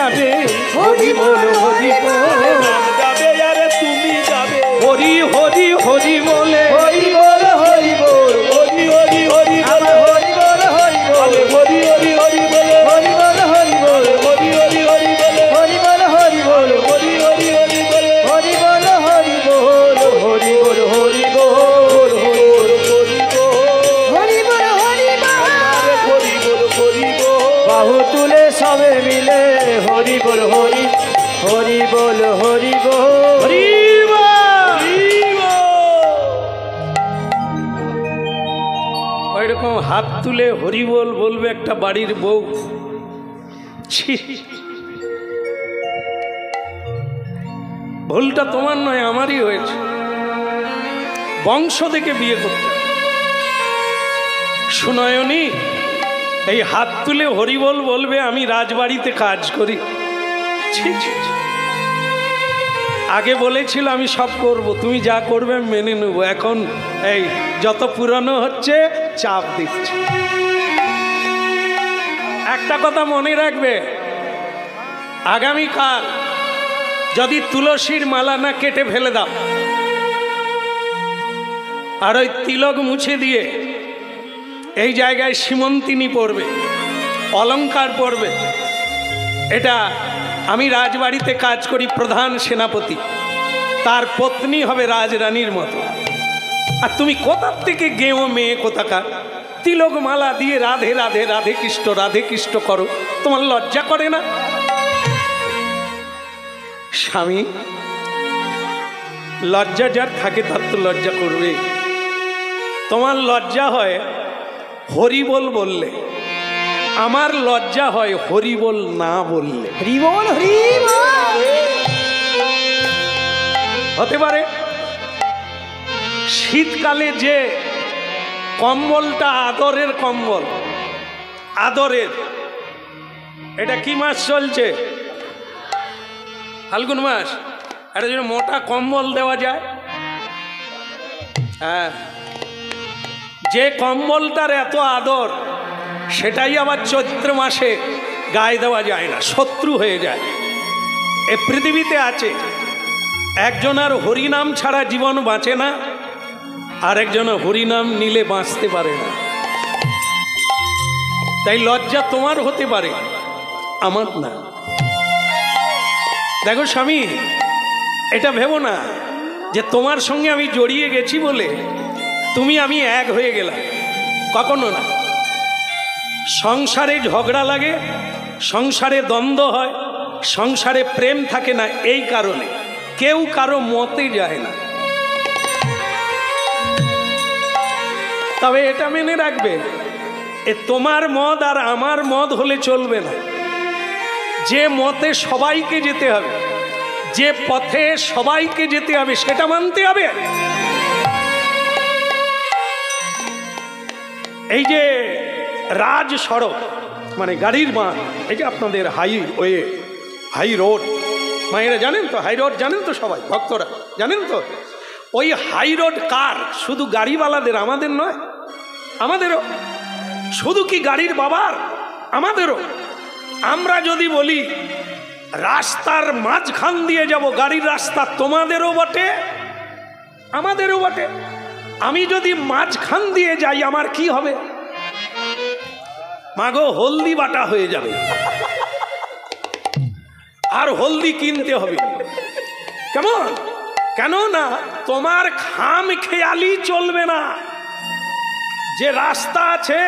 যাবে হরি বল হরি বল যাবে আরে তুমি যাবে হরি হরি হরি বলে হরি বল হরি বল হরি হরি হরি বল হরি বল হরি বল হরি হরি হরি বল হরি বল হরি বল হরি হরি হরি বল হরি বল হরি বল হরি হরি হরি বল হরি বল হরি বল হরি বল হরি বল হরি বল হরি বল বাহু তুলে সবে মিলে হরি বল হরি হরি বল হরি বল হরি ওইরকম হাত তুলে হরি বল বলবে একটা বাড়ির বউ। ছি, ভুলটা তোমার নয় আমারই হয়েছে, বংশ দেখে বিয়ে করতে। সুনয়নী এই হাত তুলে হরি বল বলবে আমি রাজবাড়িতে কাজ করি। ছি ছি ছি। আগে বলেছিল আমি সব করব, তুমি যা করবে মেনে নেব, এখন এই যত পুরানো হচ্ছে চাপ দিচ্ছে। একটা কথা মনে রাখবে, আগামীকাল যদি তুলসীর মালা না কেটে ফেলে দাও আর ওই তিলক মুছে দিয়ে এই জায়গায় সীমন্তিনী পড়বে, অলংকার পড়বে, এটা আমি রাজবাড়িতে কাজ করি, প্রধান সেনাপতি, তার পত্নী হবে রাজরানীর মতো। আর তুমি কোথার থেকে গেও মেয়ে কোথাকার, তিলক মালা দিয়ে রাধে রাধে রাধে কৃষ্ণ করো, তোমার লজ্জা করে না? স্বামী, লজ্জা যার থাকে তার তো লজ্জা করবে। তোমার লজ্জা হয় হরি বল বললে, আমার লজ্জা হয় হরি বল না বললে। হরি বল হরি বল। হতে পারে শীতকালে যে কম্বলটা আদরের কম্বল, আদরের, এটা কি মাস চলছে? ফাল্গুন মাস। একটা যদি মোটা কম্বল দেওয়া যায়, হ্যাঁ, যে কম্বলটার এত আদর সেটাই আবার চৈত্র মাসে গায়ে দেওয়া যায় না, শত্রু হয়ে যায়। এ পৃথিবীতে আছে একজন আর হরিনাম ছাড়া জীবন বাঁচে না, আর একজন হরিনাম নিলে বাঁচতে পারে না। তাই লজ্জা তোমার হতে পারে, আমার না। দেখো স্বামী, এটা ভেবো না যে তোমার সঙ্গে আমি জড়িয়ে গেছি বলে তুমি আমি এক হয়ে গেলাম, কখনো না। সংসারে ঝগড়া লাগে, সংসারে দ্বন্দ্ব হয়, সংসারে প্রেম থাকে না, এই কারণে কেউ কারো মতে যায় না। তবে এটা মেনে রাখবে, এ তোমার মত আর আমার মত হলে চলবে না। যে মতে সবাইকে যেতে হবে, যে পথে সবাইকে যেতে হবে, সেটা মানতে হবে। এই যে রাজ সড়ক মানে গাড়ির মান, এই যে আপনাদের হাইওয়ে, হাই রোড, মায়েরা জানেন তো, হাই রোড জানেন তো, সবাই ভক্তরা জানেন তো। ওই হাই রোড কার? শুধু গাড়িওয়ালাদের, আমাদের নয়, আমাদেরও। শুধু কি গাড়ির বাবার? আমাদেরও। আমরা যদি বলি রাস্তার মাঝখান দিয়ে যাব, গাড়ির রাস্তা তোমাদেরও বটে আমাদেরও বটে। আমি যদি মাঝখান দিয়ে যাই আমার কি হবে? মাগো, হলদি বাটা হয়ে যাবে, আর হলদি কিনতে হবে। কেমন? কেন না তোমার খাম খেয়ালি চলবে না। যে রাস্তা আছে,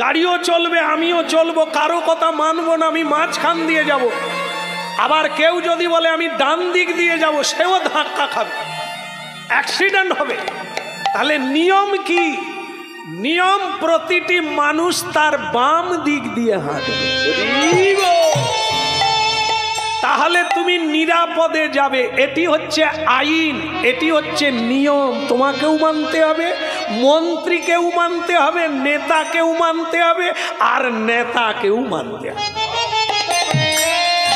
গাড়িও চলবে, আমিও চলবো, কারো কথা মানবো না, আমি মাঝখান দিয়ে যাব। আবার কেউ যদি বলে আমি ডান দিক দিয়ে যাব, সেও ধাক্কা খাবে, অ্যাক্সিডেন্ট হবে। তাহলে নিয়ম কি? নিয়ম প্রতিটি মানুষ তার বাম দিক দিয়ে হাঁটবে, তাহলে তুমি নিরাপদে যাবে। এটি হচ্ছে আইন, এটি হচ্ছে নিয়ম। তোমাকেও মানতে হবে, মন্ত্রীকেও মানতে হবে, নেতাকেও মানতে হবে, আর নেতাকেও মানতে হবে,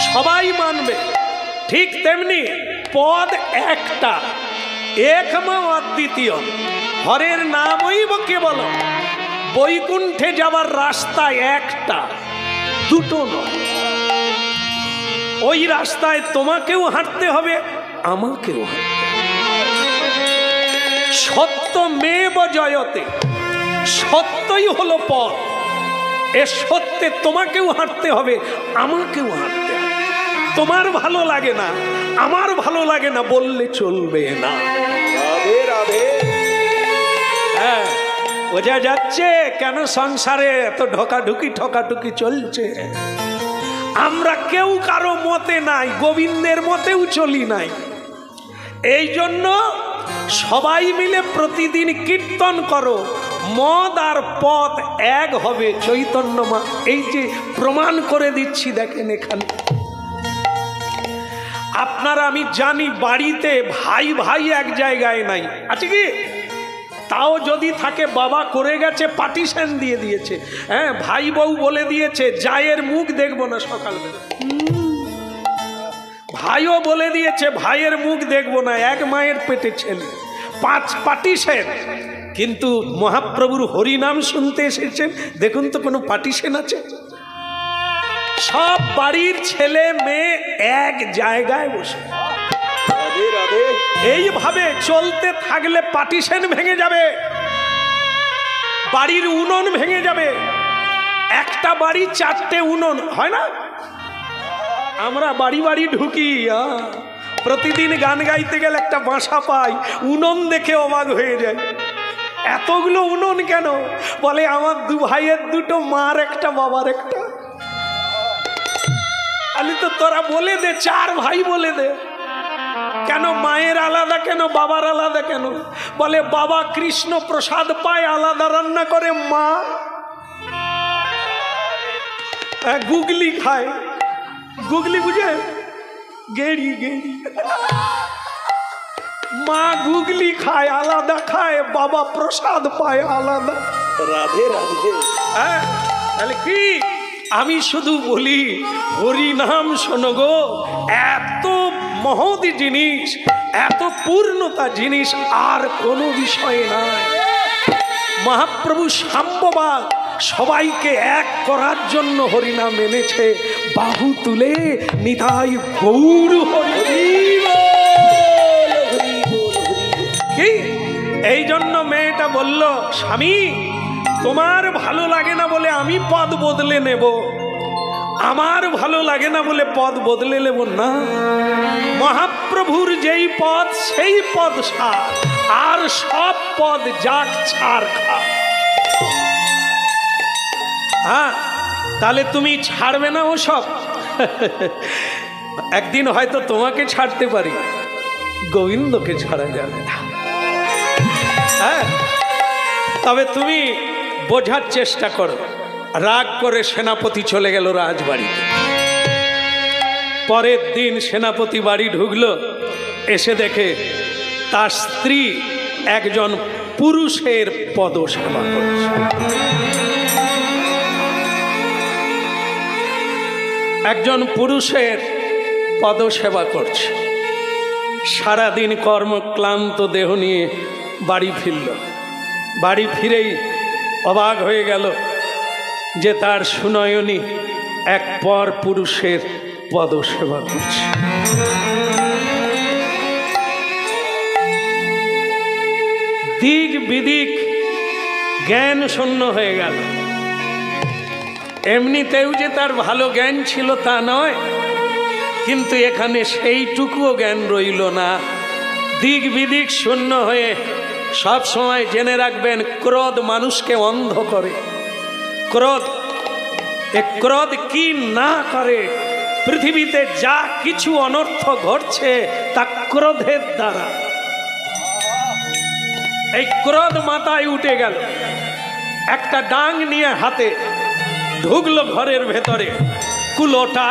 সবাই মানবে। ঠিক তেমনি পদ একটা, একমা অদ্বিতীয়, হরের নামই কেবল। বৈকুণ্ঠে যাবার রাস্তা একটা, দুটো নয়। ওই রাস্তায় তোমাকেও হাঁটতে হবে, আমাকেও হাঁটতে হবে। সত্যমেব জয়তে, সত্যই হলো পথ। এ সত্যে তোমাকেও হাঁটতে হবে, আমাকেও হাঁটতে হবে। তোমার ভালো লাগে না, আমার ভালো লাগে না বললে চলবে না। রাধে রাধে। হ্যাঁ, বোঝা যাচ্ছে কেন সংসারে এত ঢোকাঢুকি ঠকাঢুকি চলছে। আমরা কেউ কারো মতে নাই, গোবিন্দের মতেও চলি নাই। এই জন্য সবাই মিলে প্রতিদিন কীর্তন করো, মদ আর পথ এক হবে। চৈতন্য মা এই যে প্রমাণ করে দিচ্ছি, দেখেন এখানে। আপনারা, আমি জানি বাড়িতে ভাই ভাই এক জায়গায় নাই, আছে কি? তাও যদি থাকে, বাবা করে গেছে, পার্টিশন দিয়ে দিয়েছে। হ্যাঁ, ভাই বউ বলে দিয়েছে জায়ের মুখ দেখবো না সকালবেলা। ভাইও বলে দিয়েছে ভাইয়ের মুখ দেখবো না, এক মায়ের পেটে ছেলে। 5 পার্টিশন। কিন্তু মহাপ্রভুর হরিনাম শুনতে এসেছেন, দেখুন তো কোনো পার্টিশন আছে? সব বাড়ির ছেলে মেয়ে এক জায়গায় বসে। রাধে রাধে। এইভাবে চলতে থাকলে পার্টিশন ভেঙে যাবে, বাড়ির উনুন ভেঙে যাবে। একটা বাড়ি 4টে উনুন হয় না? আমরা বাড়ি বাড়ি ঢুকি, প্রতিদিন গান গাইতে গেলে একটা বাসা পাই, উনুন দেখে অবাক হয়ে যায়। এতগুলো উনুন কেন? বলে আমার 2 ভাইয়ের 2টো, মার একটা বাবার একটা। আমি তো তোরা বলে দে, 4 ভাই বলে দে। কেন মায়ের আলাদা, কেন বাবার আলাদা কেন? বলে বাবা কৃষ্ণ প্রসাদ পায়, আলাদা রান্না করে মা গুগলি খায়। গুগলি বুঝে? গেড়ি গেড়ি। মা গুগলি খায় আলাদা খায়, বাবা প্রসাদ পায় আলাদা। রাধে রাধে। হ্যাঁ, তাহলে কি? আমি শুধু বলি হরিনাম শোনো গো, এত মহৎ জিনিস, এত পূর্ণতা জিনিস আর কোনো বিষয় নাই। মহাপ্রভু সাম্যবাদ সবাইকে এক করার জন্য হরিনাম এনেছে। বাহু তুলে নিতাই গৌর হরি। কি এই জন্য মেয়েটা বলল, স্বামী তোমার ভালো লাগে না বলে আমি পদ বদলে নেব, আমার ভালো লাগে না বলে পদ বদলে নেব না। মহাপ্রভুর যেই পদ সেই পদ সার, আর সব পদ যাক ছাড় খা। হ্যাঁ, তাহলে তুমি ছাড়বে না ওসব? একদিন হয়তো তোমাকে ছাড়তে পারি, গোবিন্দকে ছাড়া যাবে না। হ্যাঁ, তবে তুমি বোঝার চেষ্টা করো। রাগ করে সেনাপতি চলে গেল রাজবাড়িতে। পরের দিন সেনাপতি বাড়ি ঢুকলো, এসে দেখে তার স্ত্রী একজন পুরুষের পদসেবা করছে। একজন পুরুষের পদসেবা করছে। সারাদিন কর্মক্লান্ত দেহ নিয়ে বাড়ি ফিরল। বাড়ি ফিরেই অবাক হয়ে গেল যে তার সুনয়নী এক পর পুরুষের পদসেবা করছে। দিক বিদিক জ্ঞান শূন্য হয়ে গেল। এমনিতেও যে তার ভালো জ্ঞান ছিল তা নয়, কিন্তু এখানে সেইটুকুও জ্ঞান রইল না। দিক বিদিক শূন্য হয়ে সব সময় জেনে রাখবেন, ক্রোধ মানুষকে অন্ধ করে। ক্রোধ, এ ক্রোধ কি না করে? পৃথিবীতে যা কিছু অনর্থ ঘটছে তা ক্রোধের দ্বারা। এই ক্রোধ মাথায় উঠে গেল, একটা ডাং নিয়ে হাতে ঢুকলো ঘরের ভেতরে। কুলোটা,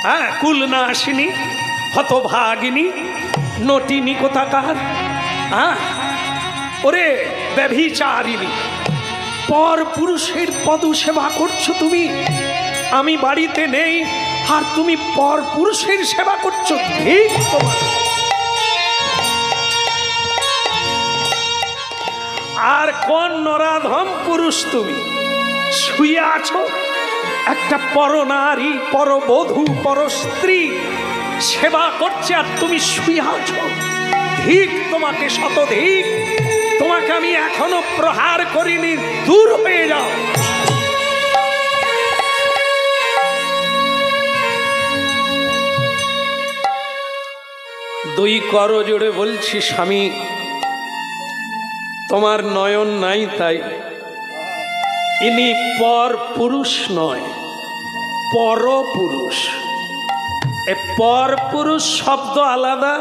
হ্যাঁ, কুল না আসিনি, হতভাগিনী, নটিনি কোথাকার, হ্যাঁ, ওরে ব্যভিচারিণী, পর পুরুষের পদ সেবা করছো তুমি। আমি বাড়িতে নেই আর তুমি পর পুরুষের সেবা করছো। ঠিক তোমার। আর কোন নরাধম পুরুষ তুমি? শুয়ে আছো একটা পরনারী, পরবধূ, পরস্ত্রী সেবা করছে আর তুমি শুয়ে আছো। ধিক তোমাকে, শতধিক। তোমাকে আমি এখনো প্রহার করিনি, দূর হয়ে যাও। দুই করজোড়ে বলছি, স্বামী তোমার নয়ন নাই তাই। ইনি পর পুরুষ নয়, পরপুরুষ। পর পুরুষ শব্দ আলাদা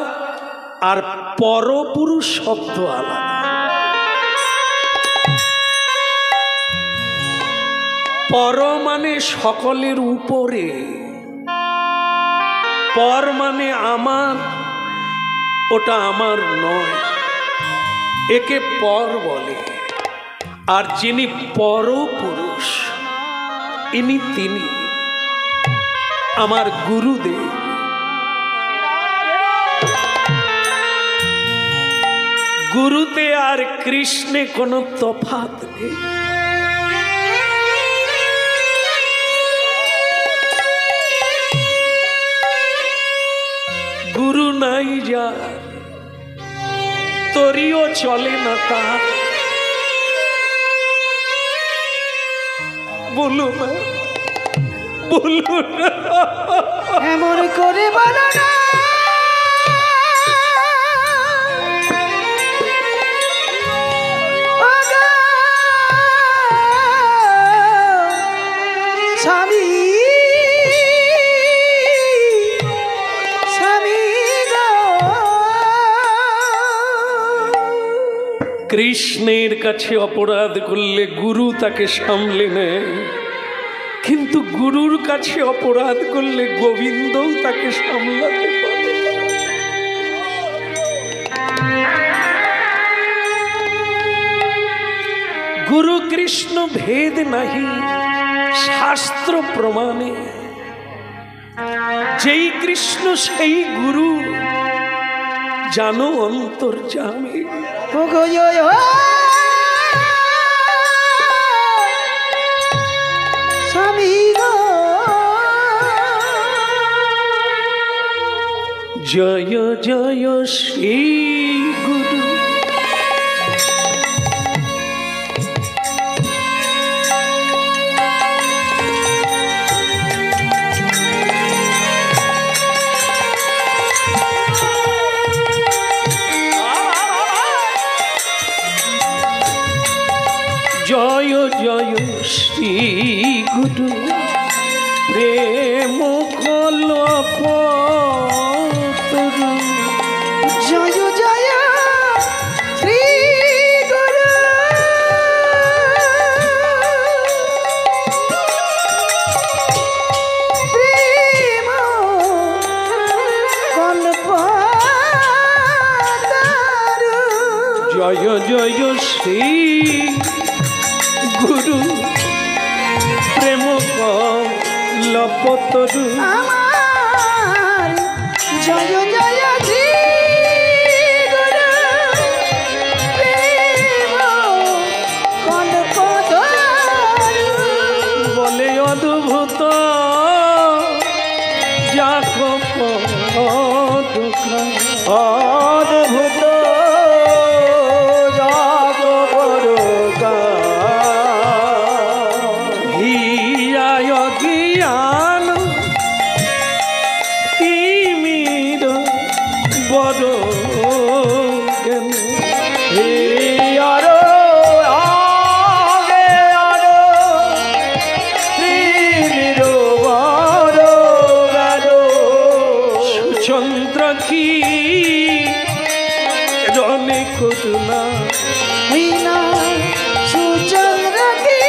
আর পরপুরুষ শব্দ আলাদা। পর মানে সকলের উপরে, পর মানে আমার, ওটা আমার নয়, একে পর বলে। আর যিনি পরপুরুষ ইনি, তিনি আমার গুরুদেব। গুরুতে আর কৃষ্ণে কোনো তফাৎ নেই। গুরু নাই যা, তোরিও চলে না তা। বলো না, বলো না, এমন করে বলো না। স্বামী স্বামী গো, কৃষ্ণের কাছে অপরাধ করলে গুরু তাকে সামলে নেয়, কিন্তু গুরুর কাছে অপরাধ করলে গোবিন্দও তাকে সামলাতে পারে। গুরু কৃষ্ণ ভেদ নাহি শাস্ত্র প্রমাণে। যেই কৃষ্ণ সেই গুরু, জানো অন্তর্যামী। স্বামী গো, জয় জয় শ্রী গুরু। জয় জয় শ্রী গুরু, প্রেম কল্পতরু। জয় জয় শ্রী গুরু, প্রেম কল্পতরু। জয় জয় শ্রী গুরু, প্রেম কল্পতরু। আমার জয় জয় শ্রী গুরু, প্রেম কল্পতরু। বলে অদ্ভুত যাকপ অদ্ভুত হিয়ায় জ্ঞান তিমির বড় জ্ঞান। সুচন্দ্র কি রনে করুণা, হইনা সুচন্দ্র কি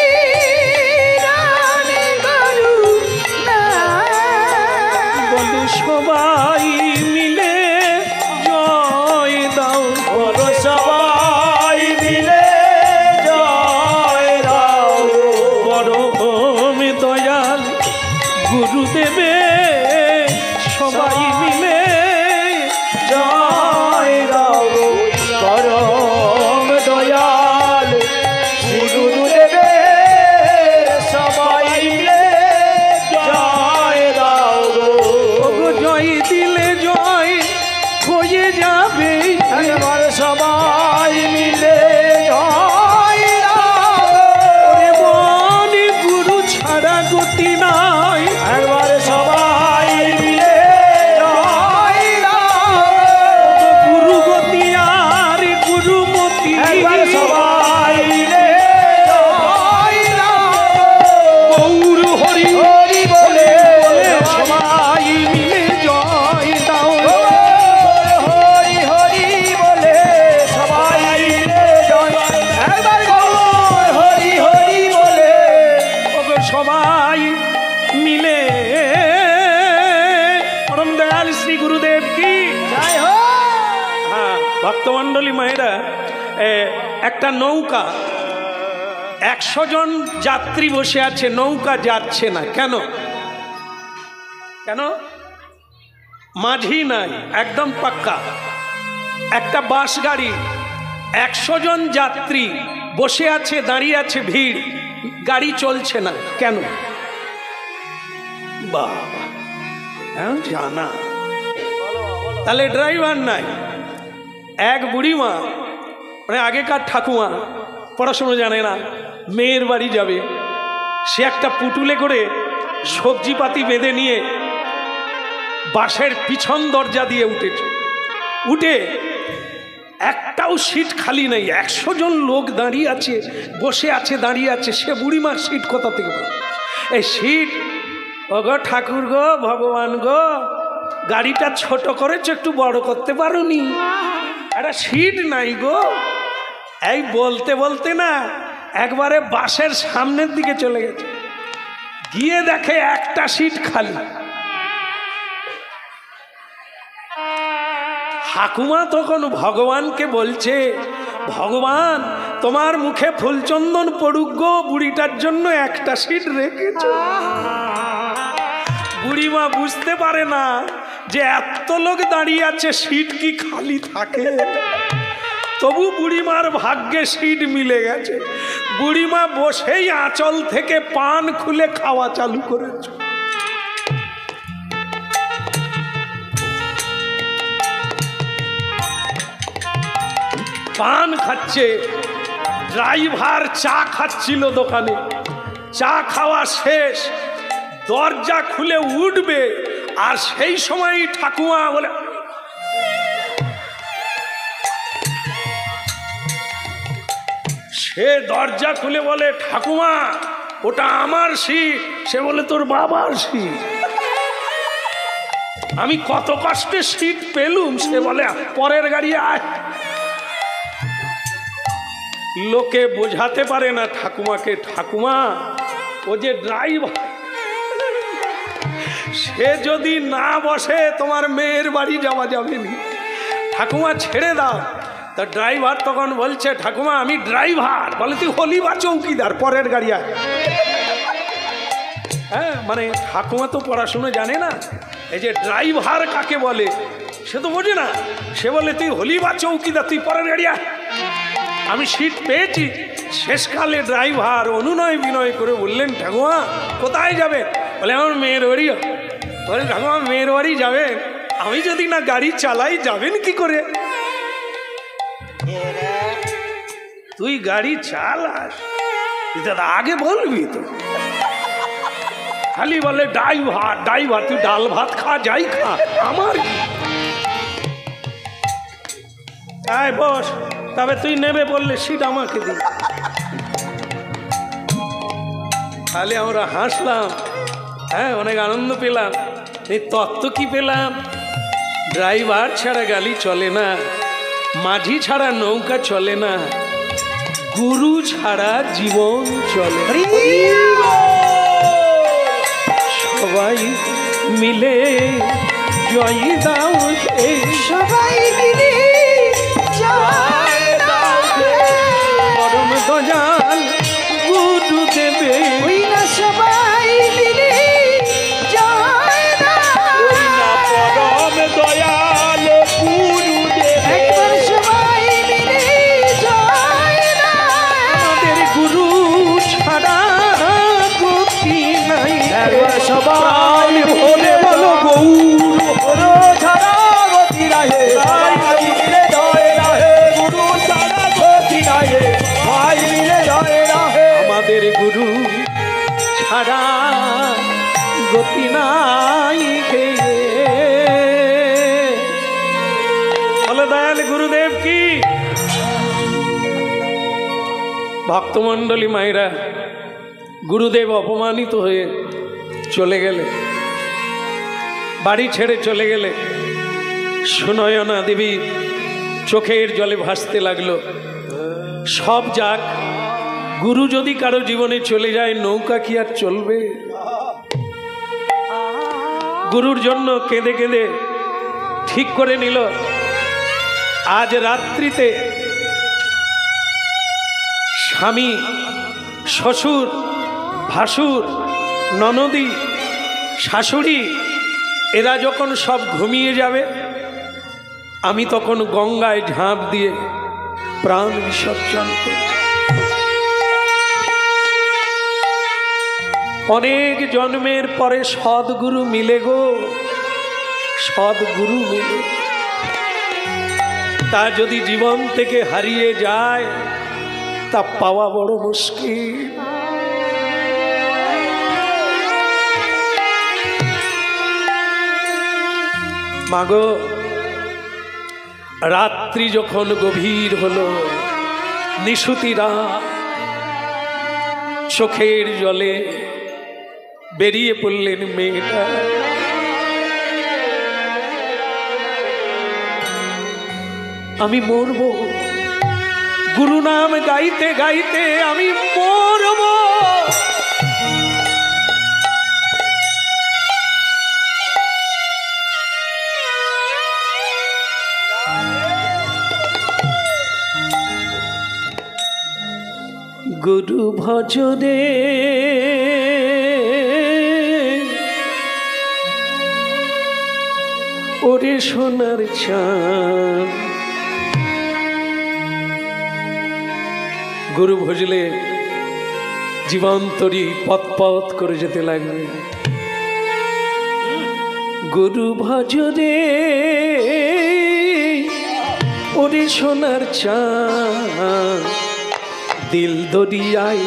রানী করুণা। বলো সবাই মিলে জয় দাও, বলো সবাই মিলে জয় দাও। পরম দয়াল গুরুদেবে সবাই মিলে জয় দাও। পরম দয়াল শ্রী গুরুদেবের সবাই মিলে ভক্তমণ্ডলী মায়েরা, একটা নৌকা 100 জন যাত্রী বসে আছে, নৌকা যাচ্ছে না। কেন? কেন? মাঝি নাই, একদম পাক্কা। একটা বাস গাড়ি, 100 জন যাত্রী বসে আছে, দাঁড়িয়ে আছে, ভিড়, গাড়ি চলছে না। কেন? বাবা, জানা। তাহলে ড্রাইভার নাই। এক বুড়িমা, মানে আগেকার ঠাকুমা, পড়াশুনো জানে না, মেয়ের বাড়ি যাবে। সে একটা পুটুলে করে সবজিপাতি বেঁধে নিয়ে বাসের পিছন দরজা দিয়ে উঠেছে। উঠে একটাও সিট খালি নেই, 100 জন লোক দাঁড়িয়ে আছে, বসে আছে, দাঁড়িয়ে আছে। সে বুড়িমার সিট কোথা থেকে পাবে? এই সিট, ও গো ঠাকুর গো, ভগবান গো, গাড়িটা ছোট করেছো, একটু বড় করতে পারোনি? একটা সিট নাই গো। এই বলতে বলতে না একবারে বাসের সামনের দিকে চলে গেছে, গিয়ে দেখে একটা সিট খালি। ঠাকুমা তখন ভগবানকে বলছে, ভগবান তোমার মুখে ফুলচন্দন পড়ুক গো, বুড়িটার জন্য একটা সিট রেখেছ। বুড়িমা বুঝতে পারে না যে এত লোক দাঁড়িয়ে আছে, সিট কি খালি থাকে? তবু বুড়িমার ভাগ্যে সিট মিলে গেছে। বুড়িমা বসেই আঁচল থেকে পান খুলে খাওয়া চালু করেছে। পান খাচ্ছে, ড্রাইভার চা খাচ্ছিল দোকানে। চা খাওয়া শেষ, দরজা খুলে উঠবে, আর সেই সময় ঠাকুমা বলে, সে দরজা খুলে বলে, ঠাকুমা ওটা আমার সিট। সে বলে, তোর বাবার সিট? আমি কত কষ্টে সিট পেলুম। সে বলে, পরের গাড়ি আয়। লোকে বোঝাতে পারে না ঠাকুমাকে, ঠাকুমা ও যে ড্রাইভার, সে যদি না বসে তোমার মেয়ের বাড়ি যাওয়া যাবে না, ঠাকুমা ছেড়ে দাও। তা ড্রাইভার তখন বলছে, ঠাকুমা আমি ড্রাইভার। বলে, তুই হলি বা চৌকিদার, পরের গাড়ি আয়। হ্যাঁ, মানে ঠাকুমা তো পড়াশুনো জানে না, এই যে ড্রাইভার কাকে বলে সে তো বোঝে না। সে বলে, তুই হলি বা চৌকিদার, তুই পরের গাড়ি আয়, আমি সিট পেয়েছি। শেষকালে ড্রাইভার অনুনয় বিনয় করে বললেন, ঠাকুমা কোথায় যাবে? বলে, আমার মেয়ের বাড়ি। বলে, ঠাকুমা মেয়ের বাড়ি যাবেন? আমি যদি না গাড়ি চালাই যাবেন কি করে? তুই গাড়ি চালাস, তুই দাদা আগে বলবি তো। খালি বলে ড্রাইভার ড্রাইভার, তুই ডাল ভাত খা, যাই খা, আমার আয় বস। তবে তুই নেবে বললে সিট আমাকে দিবি। তাহলে আমরা হাসলাম, হ্যাঁ, অনেক আনন্দ পেলাম। এই তত্ত্ব কি পেলাম? ড্রাইভার ছাড়া গাড়ি চলে না, মাঝি ছাড়া নৌকা চলে না, গুরু ছাড়া জীবন চলে। সবাই মিলে জয় দাও, সবাই মিলে জয় দাও, পরম দয়াল গুরু দেবে। সবাই মিলে জয় দাও, পরম দয়াল গুরু দেবে। একবার সবাই মিলে জয় দাও, আমাদের গুরু ছাড়া গতি নাই। একবার সবাই ভোলে বলো গৌর, গুরু ছাড়া গতি নাই। সবাই মিলে জয় রাহে, গুরু ছাড়া গতি নাই। সবাই মিলে জয় রাহে, আমাদের গুরু ছাড়া গতি নাই। বলো দয়াল গুরুদেব কি। ভক্তমণ্ডলী মায়েরা, গুরুদেব অপমানিত হয়ে চলে গেলে, বাড়ি ছেড়ে চলে গেলে, সুনয়না দেবী চোখের জলে ভাসতে লাগলো। সব যাক, গুরু যদি কারো জীবনে চলে যায়, নৌকা কি আর চলবে? গুরুর জন্য কেঁদে কেঁদে ঠিক করে নিল, আজ রাত্রিতে স্বামী, শ্বশুর, ভাসুর, ননদী, শাশুড়ি এরা যখন সব ঘুমিয়ে যাবে, আমি তখন গঙ্গায় ঝাঁপ দিয়ে প্রাণ বিসর্জন করব। অনেক জন্মের পরে সদ্গুরু মিলে গো, সদ্গুরু মিলে। তা যদি জীবন থেকে হারিয়ে যায়, তা পাওয়া বড় মুশকিল। মাগো, রাত্রি যখন গভীর হলো, নিশুতিরা চোখের জলে বেরিয়ে পড়লেন মেয়েটা। আমি মরব, গুরু নাম গাইতে গাইতে আমি মরব। গুরু ভজনে ওরে সোনার চাঁদ, গুরু ভজলে জীবন তরি পথ পথ করে যেতে লাগবে। গুরু ভজনে ওরে সোনার চাঁদ, দিল দরিয়ায়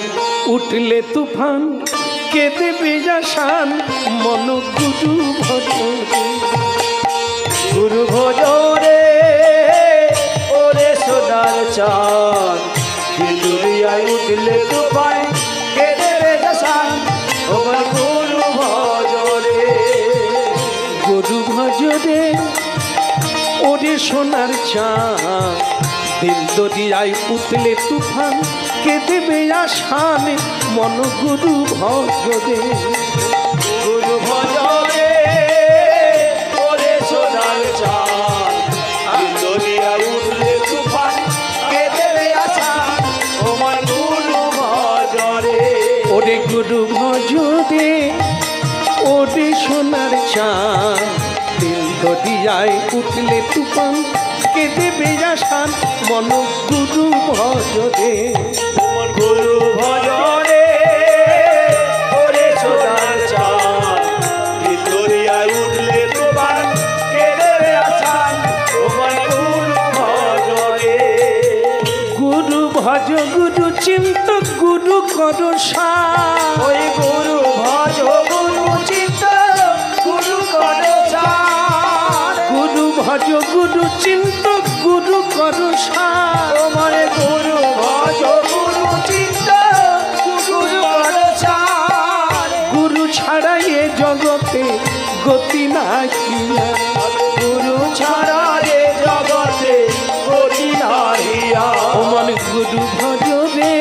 উঠলে তুফান, কেঁদে বেজা শান মন গুরু ভজনে। গুরু ভজনে ওরে সোনার চাঁদ, দিল দুনিয়ায় উঠলে তুফান, কেঁদে বেজা শান আমার গুরু ভজনে। গুরু ভজনে ওরে সোনার চাঁদ, দিল দরিয়ায় উঠলে তুফান, কেঁদে বেজা শান মন গুরু ভজনে। গুরু ভজনে ওরে সোনার চাঁদ, দিল দুনিয়ায় উঠলে তুফান, কেঁদে বেজা শান আমার গুরু ভজনে। ওরে গুরু ভজনে ওরে সোনার চাঁদ, দিল দরিয়ায় উঠলে তুফান, কেঁদে বেজা শান মন গুরু ভজনে। গুরু ভজনে ওরে সোনার চাঁদ, দিল দরিয়ায় উঠলে তুফান, কেঁদে বেজা শান আমার গুরু ভজনে। গুরু ভজ গুরু চিন্ত গুরু কর সার, ওই গুরু ভজ গুরু চিন্ত গুরু কর সার। গুরু ভজ গুরু চিন্ত গুরু কর সার, তোমার গুরু ভজ গুরু চিন্ত গুরু কর সার। গুরু ছাড়া এ জগতে গতি নাহি। গুরু ছাড়া রে জগতে গতি নাহিয়া। ওমন গুরু ভজনে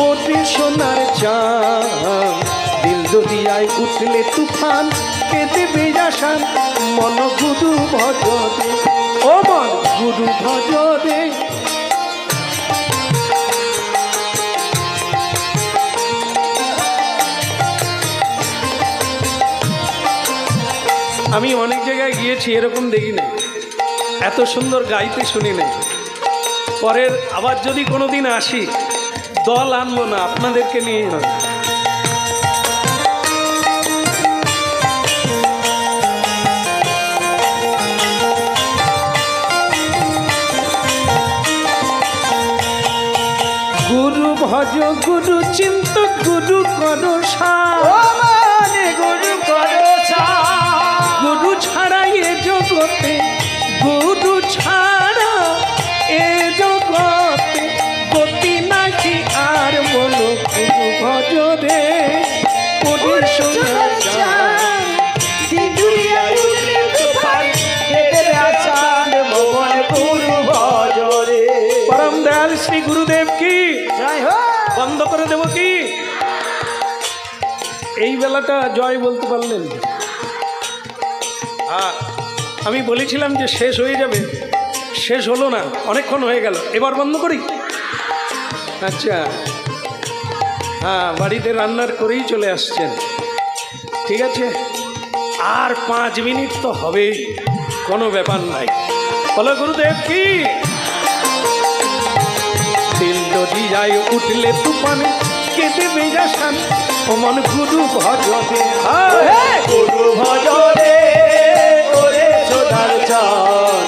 ওরে সোনার চাঁদ, দিল দরিয়ায় উঠলে তুফান, কেঁদে বেজা শান মন গুরু ভজনে। ওমন গুরু ভজনে। আমি অনেক জায়গায় গিয়েছি, এরকম দেখি না, এত সুন্দর গাইতে শুনি নাই। পরের আবার যদি কোনোদিন আসি, দল আনবো না, আপনাদেরকে নিয়ে হবে। গুরু ভজ গুরু চিন্ত গুরু কর সার, মানে গুরু কর সার। গুরু ছাড়া এ জগতে, গুরু ছাড়া এ জগতে গতি নাকি আর মন গুরু ভজনে ওরে সোনার চাঁদ, দিল দুনিয়ায় উঠলে তুফান, কেঁদে বেজা শান মন গুরু ভজনে। পরম দয়াল শ্রী গুরুদেব কি জয় হোক। বন্ধ করে দেব কি? এই বেলাটা জয় বলতে পারলেন? আমি বলেছিলাম যে শেষ হয়ে যাবে, শেষ হলো না, অনেকক্ষণ হয়ে গেল, এবার বন্ধ করি। আচ্ছা, হ্যাঁ, বাড়িতে রান্নার করেই চলে আসছেন, ঠিক আছে। আর 5 মিনিট তো হবেই, কোনো ব্যাপার নাই। বলো গুরুদেব কি? দিল যদি যায় উঠলে তুফান, কেঁদে বেজাসান অমন গুরু ভজনে। গুরু ভজনে ওরে সোনার চাঁদ,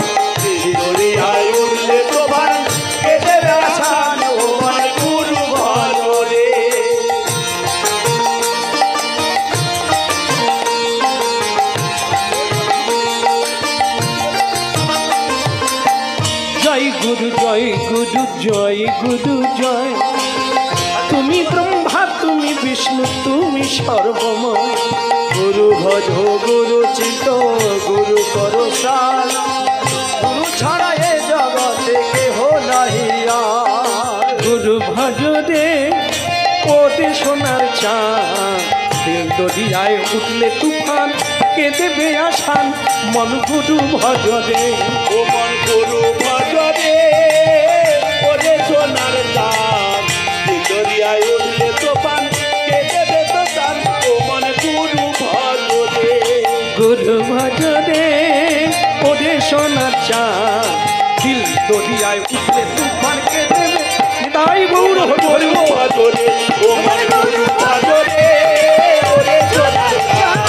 দরিয়ায় উঠলে তোমার কেঁদে বেজাসান অমন গুরু ভজনে। জয় গুরু জয় গুরু জয় গুরু জয়, তুমি ব্রহ্মা তুমি বিষ্ণু তুমি সর্বময়। গুরু ভজ গুরু চিত গুরু করো সার, গুরু ছাড়া এ জগতে কেহ নাহি আর। গুরু ভজনে ওটে সোনার চাঁদ, দিল দরিয়ায় উঠলে তুফান, কেঁদে বেয়াসান মন গুরু ভজনে। ও মন গুরু ভজনে ওরে সোনার চাঁদ, দরিয়ায় উঠলে তোফান কেঁদে বেতো চান। ও মন গুরু ভজনে। গুরু ভজনে ওটে সোনার চাঁদ, দিল দরিয়ায় উঠলে তুফান, কেঁদে তাই গৌর গুরু ভজনে ও মন গুরু ভজনে ওরে সোনার চাঁদ,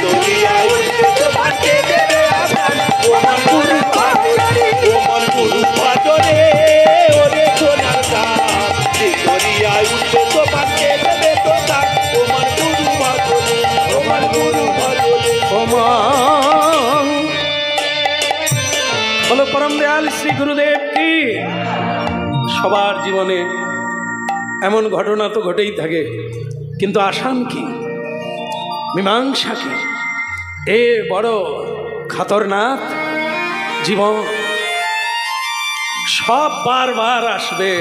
দরিয়ায় উঠলে তোফান কেঁদে বেয়াসান। ও মন গুরু ভজনে ও মন গুরু ভজনে ওরে সোনার চাঁদ, দরিয়ায় উঠলে তোফান কেঁদে বেতো চান। ও মন গুরু ভজনে ও মন গুরু ভজনে। ওমান। বলো পরম দয়াল শ্রী গুরুদেব কি? সবার জীবনে এমন ঘটনা তো ঘটেই থাকে, কিন্তু আসান কি, মীমাংসা কি? এ বড় খতরনাক জীবন, সব বারবার আসবে,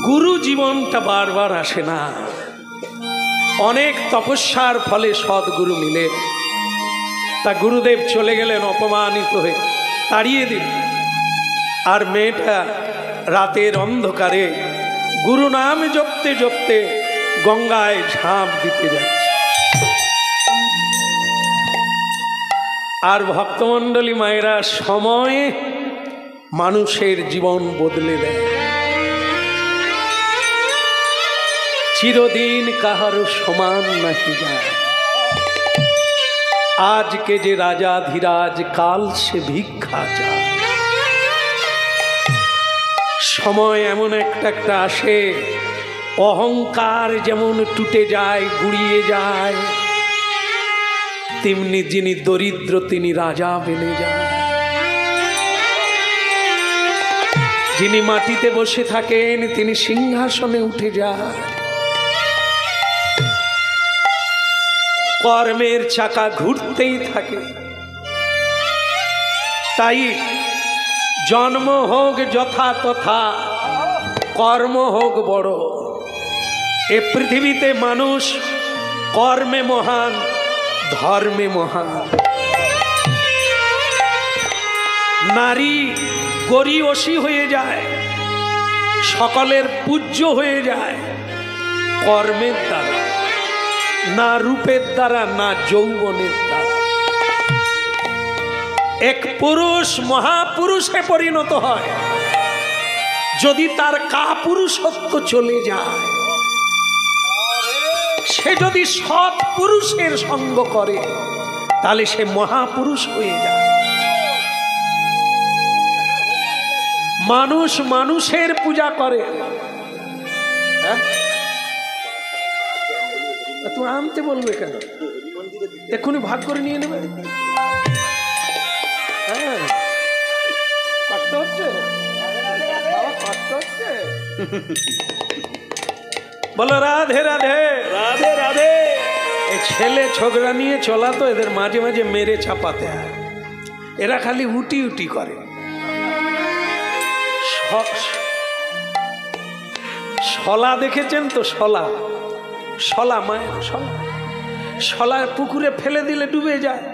গুরু জীবনটা বারবার আসে না। অনেক তপস্যার ফলে সদ্গুরু মিলে, তা গুরুদেব চলে গেলেন অপমানিত হয়ে, তাড়িয়ে দিল। আর মেয়েটা রাতের অন্ধকারে গুরু নাম জপতে জপতে গঙ্গায় ঝাঁপ দিতে যাচ্ছে। আর ভক্তমণ্ডলী মায়েরা, সময়ে মানুষের জীবন বদলে দেয়। চিরদিন কাহারও সমান নাহি যায়। আজকে যে রাজা ধীরাজ, কাল সে ভিক্ষা চায়। সময় এমন একটা আসে, অহংকার যেমন টুটে যায়, গুড়িয়ে যায়, তেমনি যিনি দরিদ্র তিনি রাজা বেনে যায়। যিনি মাটিতে বসে থাকেন তিনি সিংহাসনে উঠে যায়। কর্মের চাকা ঘুরতেই থাকে। তাই জন্ম হোক যথা তথা, কর্ম হোক বড়। এ পৃথিবীতে মানুষ কর্মে মহান, ধর্মে মহান। নারী গরিয়সী হয়ে যায়, সকলের পূজ্য হয়ে যায় কর্মের দ্বারা, না রূপের দ্বারা, না যৌবনের দ্বারা। এক পুরুষ মহাপুরুষে পরিণত হয় যদি তার কাপুরুষত্ব চলে যায়। সে যদি সৎ পুরুষের সঙ্গ করে তাহলে সে মহাপুরুষ হয়ে যায়। মানুষ মানুষের পূজা করে। হ্যাঁ, তুমি আনতে বলবে কেন? এক্ষুনি ভাগ করে নিয়ে নেবে। হ্যাঁ, কষ্ট হচ্ছে, কষ্ট হচ্ছে। বলো রাধে রাধে রাধে রাধে। এই ছেলে ছোকরা নিয়ে চলা তো এদের মাঝে মাঝে মেরে চাপাতে হয়। এরা খালি উটি উটি করে। শলা দেখেছেন তো? শলা, শলা মায়ের শলা, শলা পুকুরে ফেলে দিলে ডুবে যায়।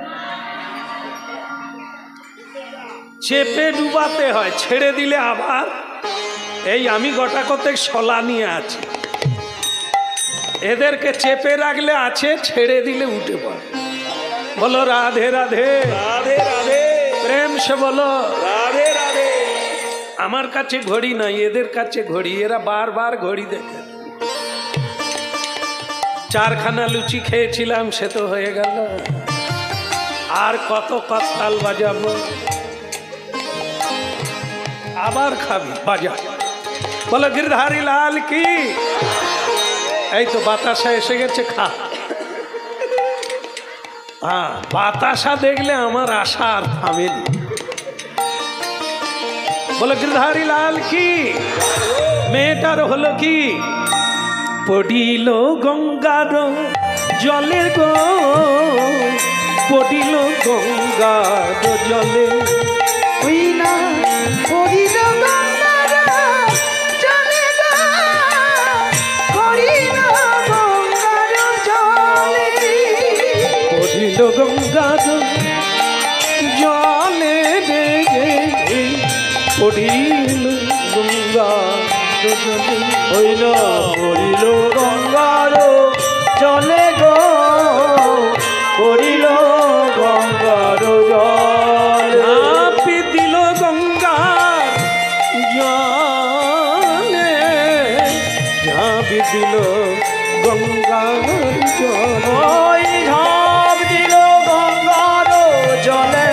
চেপে ডুবাতে হয়, ছেড়ে দিলে আবার এই আমি গোটা কতক শলা নিয়ে আছি, এদেরকে চেপে রাখলে আছে, ছেড়ে দিলে উঠে পড়ে। বলো রাধে রাধে রাধে রাধে প্রেম সে বলো রাধে রাধে। আমার কাছে ঘড়ি নাই, এদের কাছে ঘড়ি, এরা বারবার ঘড়ি দেখে। চারখানা লুচি খেয়েছিলাম, সে তো হয়ে গেল, আর কত কতাল বাজাবো, আবার খাবি বাজা। বলো গিরধারী লাল কি। এই তো বাতাসা এসে গেছে, খা। হ্যাঁ, বাতাসা দেখলে আমার আশা আর থামেনি। বলো গিরধারী লাল কি। মেয়েটার হলো কি, পড়িল গঙ্গার জলে গো, পড়িল গঙ্গার জলে, ওই না পড়িল গঙ্গার জলে গো, পড়িল গঙ্গার জলে, পড়িল গঙ্গার জলে রে, পড়িল গঙ্গার জলে। ওই না পড়িল গঙ্গার জলে গো, পড়িল গঙ্গার জলে, ঝাঁপি দিল গঙ্গার জলে, ঝাঁপি দিল গঙ্গার জলে। ওই ঝাঁপ দিল গঙ্গার জলে,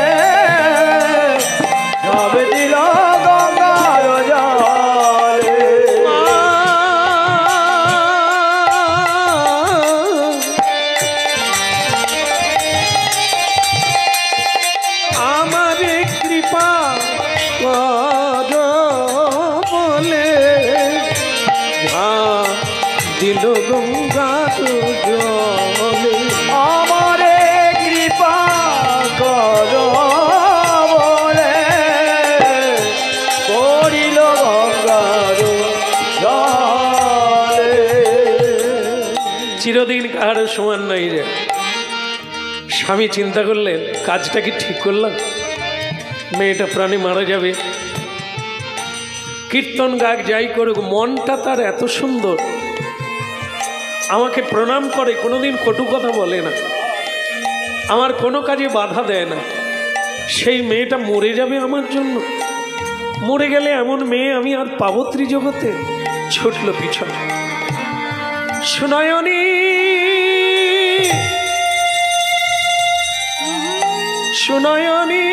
ঝাঁপ দিল গঙ্গার জলে। আমার কৃপা কর বলে, ঝাঁপ দিল গঙ্গার জলে। আমারে কৃপা কর বলে, পড়িল গঙ্গার জলে। চিরদিন কাহার সমান নাই রে। স্বামী চিন্তা করলেন, কাজটা কি ঠিক করলাম? মেয়েটা প্রাণে মারা যাবে, কীর্তন গাক যাই করুক, মনটা তার এত সুন্দর, আমাকে প্রণাম করে, কোনোদিন কটু কথা বলে না, আমার কোনো কাজে বাধা দেয় না। সেই মেয়েটা মরে যাবে আমার জন্য, মরে গেলে এমন মেয়ে আমি আর পাবো ত্রিজগতে। ছুটল পিছনে, সুনয়নী সুনয়নী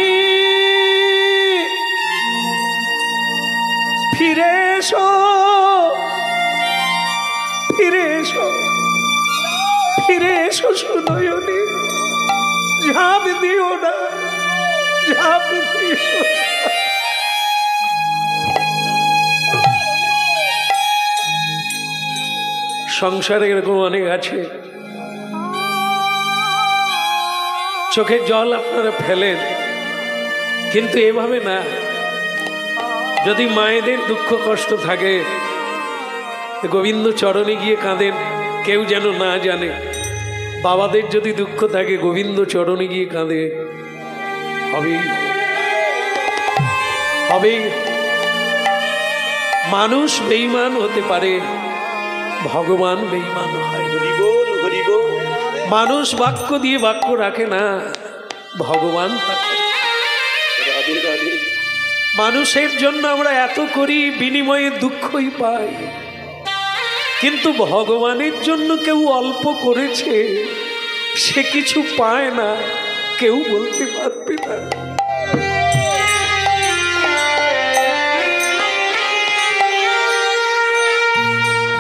ফিরে এসো, ফিরে এসো, ফিরে এসো সুনয়নী, ঝাঁপ দিও না, ঝাঁপ দিও। সংসারে এরকম অনেক আছে, চোখের জল আপনারা ফেলেন, কিন্তু এভাবে না। যদি মায়েদের দুঃখ কষ্ট থাকে, গোবিন্দ চরণে গিয়ে কাঁদেন, কেউ যেন না জানে। বাবাদের যদি দুঃখ থাকে, গোবিন্দ চরণে গিয়ে কাঁদে, হবেই হবেই। মানুষ বেঈমান হতে পারে, ভগবান বেঈমান হয়। হরি বল হরি বল। মানুষ বাক্য দিয়ে বাক্য রাখে না, ভগবান থাকে। রাধে রাধে। মানুষের জন্য আমরা এত করি, বিনিময়ে দুঃখই পাই, কিন্তু ভগবানের জন্য কেউ অল্প করেছে, সে কিছু পায় না, কেউ বলতে পারবে না।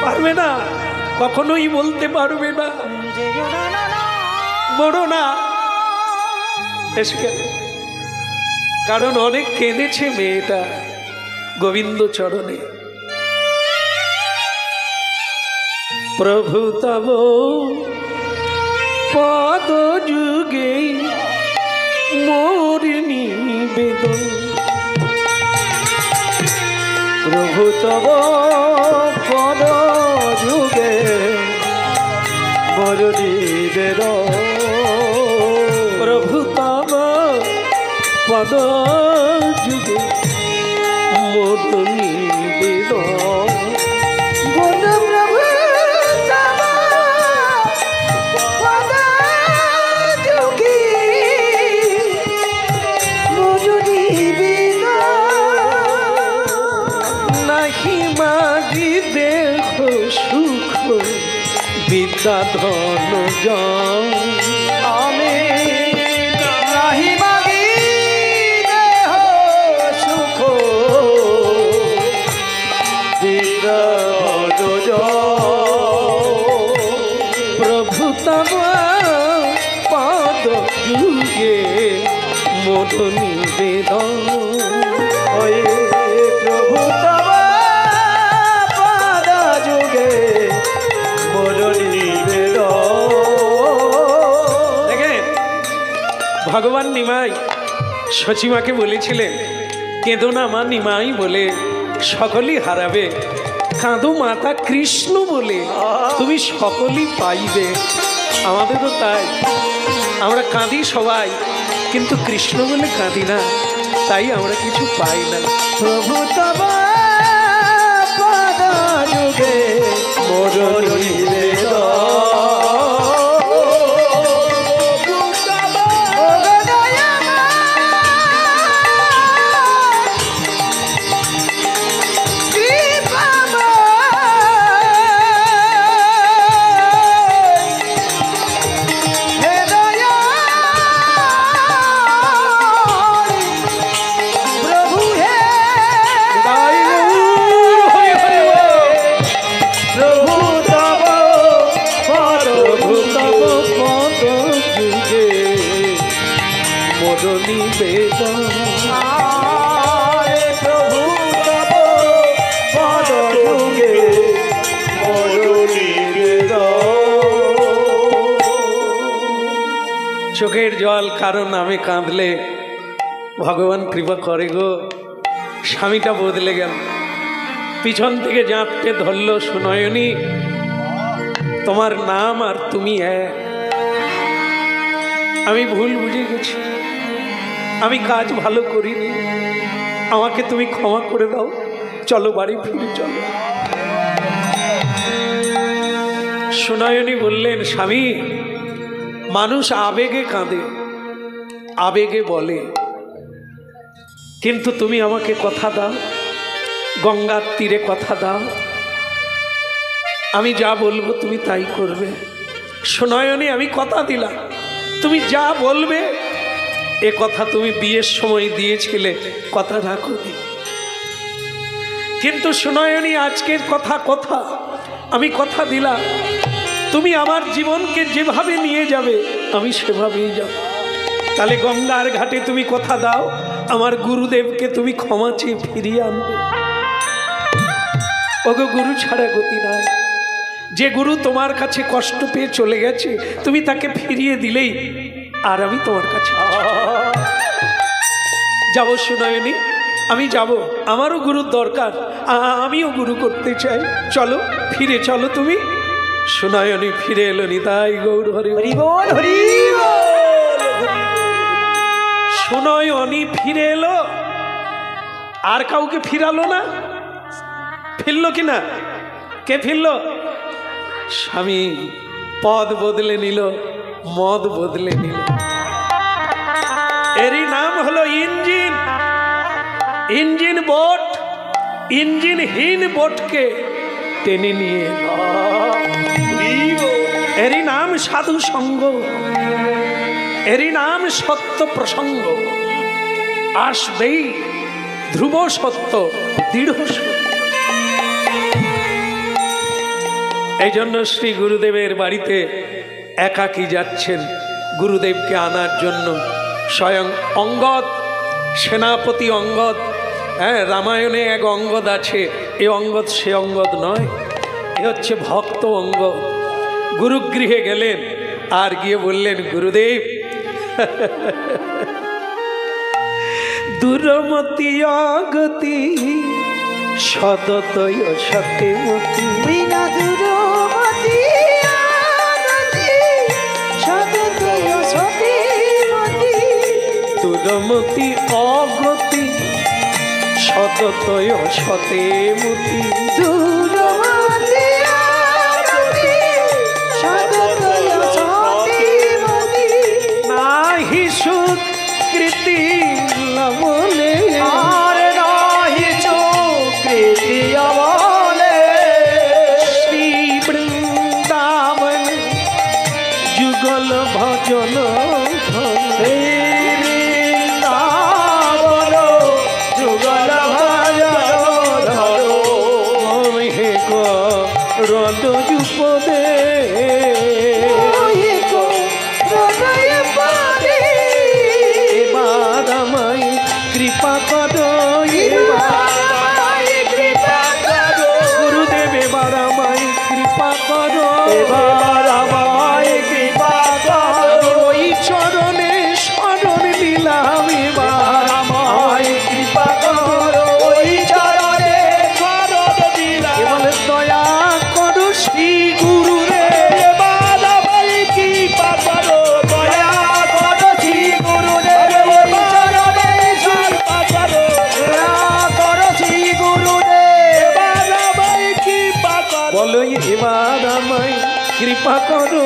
পারবে না, কখনোই বলতে পারবে না। বড় না এসে গেল, কারণ অনেক কেঁদেছে মেয়েটা গোবিন্দ চরণে। প্রভু তব পদ যুগে মোর নিবেদন, প্রভু তব পদ যুগে মোর নিবেদন, প্রভু তব পদ যুগে মোর নিবেদন। বলো প্রভু তব পদ যুগে মোর নিবেদন। নাহি মাগি দেহ সুখ বিদ্যা ধন জন। নাহি মাগি দেহ সুখ বিদ্যা ধন জন। প্রভু তব পদ যুগে মোর নিবেদন। ওয়ে প্রভু তব পদ যুগে মোর নিবেদন। দেখেন ভগবান নিমাই সচিমাকে বলেছিলেন, কেঁদো না মা নিমাই বলে সকলই হারাবে, কাঁদো মাতা কৃষ্ণ বলে তুমি সকলই পাইবে। আমাদেরও তাই, আমরা কাঁদি সবাই, কিন্তু কৃষ্ণ বলে কাঁদি না, তাই আমরা কিছু পাই না। প্রভু তব পদ যুগে মোর নিবেদন। চোখের জল কারো নামে কাঁদলে ভগবান কৃপা করে গো। স্বামীটা বদলে গেল, পিছন থেকে জাঁপটে ধরলো, সুনয়নী তোমার নাম আর তুমি এক। আমি ভুল বুঝে গেছি, আমি কাজ ভালো করিনি, আমাকে তুমি ক্ষমা করে দাও, চলো বাড়ি ফিরে চলো। সুনয়নী বললেন, স্বামী মানুষ আবেগে কাঁদে, আবেগে বলে, কিন্তু তুমি আমাকে কথা দাও, গঙ্গার তীরে কথা দাও, আমি যা বলবো তুমি তাই করবে। সুনয়নী আমি কথা দিলাম, তুমি যা বলবে, এ কথা তুমি বিয়ের সময় দিয়েছিলে, কথা রাখো নি। কিন্তু সুনয়নী আজকের কথা কথা, আমি কথা দিলাম, তুমি আমার জীবনকে যেভাবে নিয়ে যাবে আমি সেভাবেই যাব। তাহলে গঙ্গার ঘাটে তুমি কথা দাও, আমার গুরুদেবকে তুমি ক্ষমা চেয়ে ফিরিয়ে আনবে। ওগো গুরু ছাড়া গতি নাই, যে গুরু তোমার কাছে কষ্ট পেয়ে চলে গেছে তুমি তাকে ফিরিয়ে দিলেই আর আমি তোমার কাছে যাব। সুনয়নী আমি যাব, আমারও গুরুর দরকার, আমিও গুরু করতে চাই, চলো ফিরে চলো তুমি। সুনয়নী ফিরে এলো, নিতাই গৌর হরি হরি বল হরি বল। সুনয়নী ফিরে এলো, আর কাউকে ফিরালো না। ফিরল কিনা? কে ফিরল? স্বামী পদ বদলে নিল, মদ বদলে নিল। এরই নাম হলো ইঞ্জিন। ইঞ্জিন বোট, ইঞ্জিনহীন বোটকে টেনে নিয়ে এলো। এরই নাম সাধু সঙ্গ, এরই নাম সত্য প্রসঙ্গ। আসবেই ধ্রুব সত্য, দৃঢ় সত্য। এই জন্য শ্রী গুরুদেবের বাড়িতে একাকী যাচ্ছেন গুরুদেবকে আনার জন্য স্বয়ং অঙ্গদ, সেনাপতি অঙ্গদ। হ্যাঁ, রামায়ণে এক অঙ্গদ আছে, এ অঙ্গদ সে অঙ্গদ নয়, এ হচ্ছে ভক্ত অঙ্গদ। গুরুগৃহে গেলেন আর গিয়ে বললেন, গুরুদেব দুরমতি অগতি সততয় সত্যমতি, বিনা দুরমতি অগতি সততয় সত্যমতি। দুরমতি অগতি সততয় সতে মতি দুরমতি আরতি সততয় সতীমতি নাহি সুকৃতি লবলে আর নাহি সুকৃতি অবলে শ্রী বৃন্দাবন যুগল ভজন শ্রী বৃন্দাবন যুগল ভজন ধরো হে রদ যুপদে হৃদয় পদে এবার আমায় কৃপা করো আমায় কৃপা করো গুরুদেব এবার আমায় কৃপা করো এবার আমায় কৃপা করো ওই চরণে স্মরণ নিলাম এবার আমায় কৃপা করো ওই চরণে শরণ দিলাম কেবল দয়া করো শ্রী গুরুরে এবার আমায় কৃপা করো দয়া করো শ্রী গুরুদেব ওই চরণে কৃপা করো দয়া করো শ্রী গুরুদেব এবার আমায় কৃপা করো বলো এবার আমায় কৃপা করো